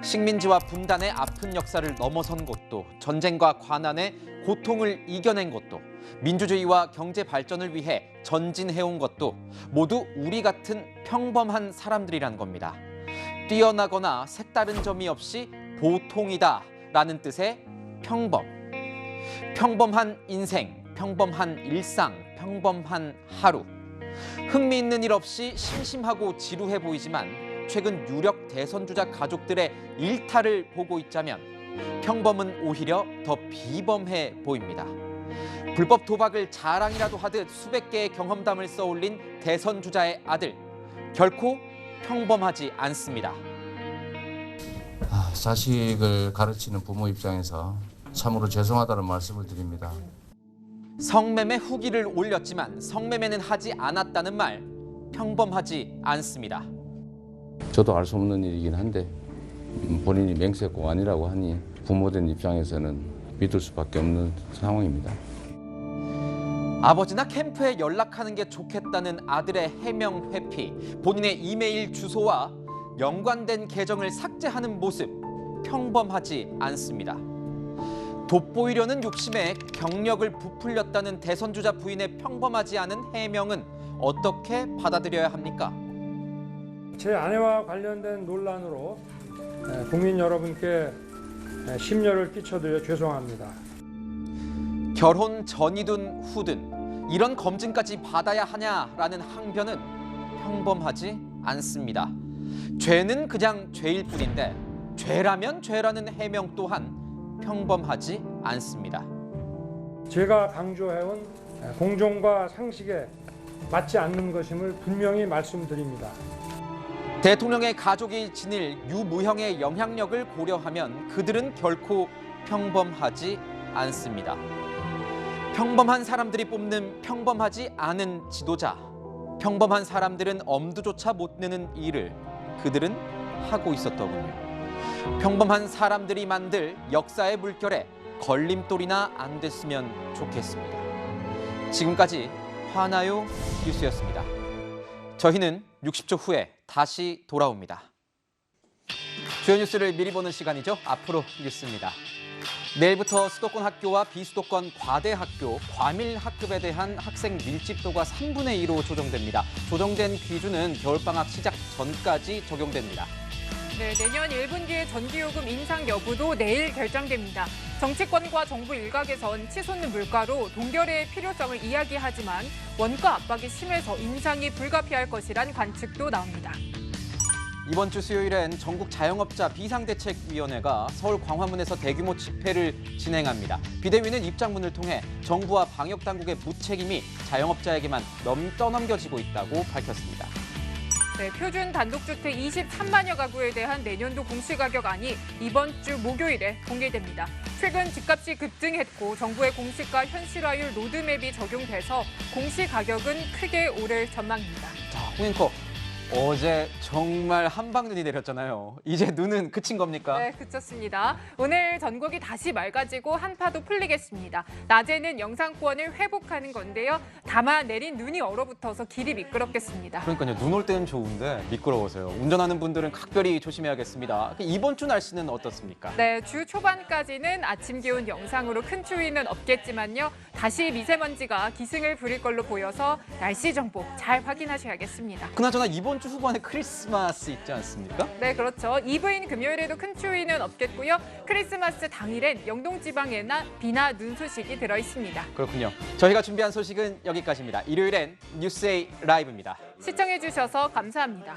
식민지와 분단의 아픈 역사를 넘어선 것도, 전쟁과 관한의 고통을 이겨낸 것도, 민주주의와 경제 발전을 위해 전진해온 것도 모두 우리 같은 평범한 사람들이란 겁니다. 뛰어나거나 색다른 점이 없이 보통이다라는 뜻의 평범. 평범한 인생, 평범한 일상, 평범한 하루. 흥미있는 일 없이 심심하고 지루해 보이지만 최근 유력 대선 주자 가족들의 일탈을 보고 있자면 평범은 오히려 더 비범해 보입니다. 불법 도박을 자랑이라도 하듯 수백 개의 경험담을 써올린 대선 주자의 아들, 결코 평범하지 않습니다. 자식을 가르치는 부모 입장에서 참으로 죄송하다는 말씀을 드립니다. 성매매 후기를 올렸지만 성매매는 하지 않았다는 말, 평범하지 않습니다. 저도 알 수 없는 일이긴 한데 본인이 맹세코 아니라고 하니 부모된 입장에서는 믿을 수밖에 없는 상황입니다. 아버지나 캠프에 연락하는 게 좋겠다는 아들의 해명 회피, 본인의 이메일 주소와 연관된 계정을 삭제하는 모습, 평범하지 않습니다. 돋보이려는 욕심에 경력을 부풀렸다는 대선주자 부인의 평범하지 않은 해명은 어떻게 받아들여야 합니까? 제 아내와 관련된 논란으로 국민 여러분께 심려를 끼쳐드려 죄송합니다. 결혼 전이든 후든 이런 검증까지 받아야 하냐라는 항변은 평범하지 않습니다. 죄는 그냥 죄일 뿐인데 죄라면 죄라는 해명 또한 평범하지 않습니다. 제가 강조해온 공정과 상식에 맞지 않는 것임을 분명히 말씀드립니다. 대통령의 가족이 지닐 유무형의 영향력을 고려하면 그들은 결코 평범하지 않습니다. 평범한 사람들이 뽑는 평범하지 않은 지도자, 평범한 사람들은 엄두조차 못 내는 일을 그들은 하고 있었더군요. 평범한 사람들이 만들 역사의 물결에 걸림돌이나 안 됐으면 좋겠습니다. 지금까지 화나요 뉴스였습니다. 저희는 60초 후에 다시 돌아옵니다. 주요 뉴스를 미리 보는 시간이죠. 앞으로 뉴스입니다. 내일부터 수도권 학교와 비수도권 과대 학교, 과밀 학급에 대한 학생 밀집도가 3분의 2로 조정됩니다. 조정된 기준은 겨울방학 시작 전까지 적용됩니다. 네, 내년 1분기의 전기요금 인상 여부도 내일 결정됩니다. 정치권과 정부 일각에선 치솟는 물가로 동결의 필요성을 이야기하지만 원가 압박이 심해서 인상이 불가피할 것이란 관측도 나옵니다. 이번 주 수요일엔 전국 자영업자 비상대책위원회가 서울 광화문에서 대규모 집회를 진행합니다. 비대위는 입장문을 통해 정부와 방역당국의 무책임이 자영업자에게만 떠넘겨지고 있다고 밝혔습니다. 네, 표준 단독주택 23만여 가구에 대한 내년도 공시가격안이 이번 주 목요일에 공개됩니다. 최근 집값이 급등했고 정부의 공시가 현실화율 로드맵이 적용돼서 공시가격은 크게 오를 전망입니다. 자, 홍 앵커. 어제 정말 한방눈이 내렸잖아요. 이제 눈은 그친 겁니까? 네, 그쳤습니다. 오늘 전국이 다시 맑아지고 한파도 풀리겠습니다. 낮에는 영상권을 회복하는 건데요. 다만 내린 눈이 얼어붙어서 길이 미끄럽겠습니다. 그러니까요. 눈 올 때는 좋은데 미끄러워서요. 운전하는 분들은 각별히 조심해야겠습니다. 이번 주 날씨는 어떻습니까? 네, 주 초반까지는 아침 기온 영상으로 큰 추위는 없겠지만요. 다시 미세먼지가 기승을 부릴 걸로 보여서 날씨 정보 잘 확인하셔야겠습니다. 그나저나 이번 주 후반에 크리스마스 있지 않습니까? 네, 그렇죠. 이브인 금요일에도 큰 추위는 없겠고요. 크리스마스 당일엔 영동 지방에나 비나 눈 소식이 들어 있습니다. 그렇군요. 저희가 준비한 소식은 여기까지입니다. 일요일엔 뉴스A 라이브입니다. 시청해 주셔서 감사합니다.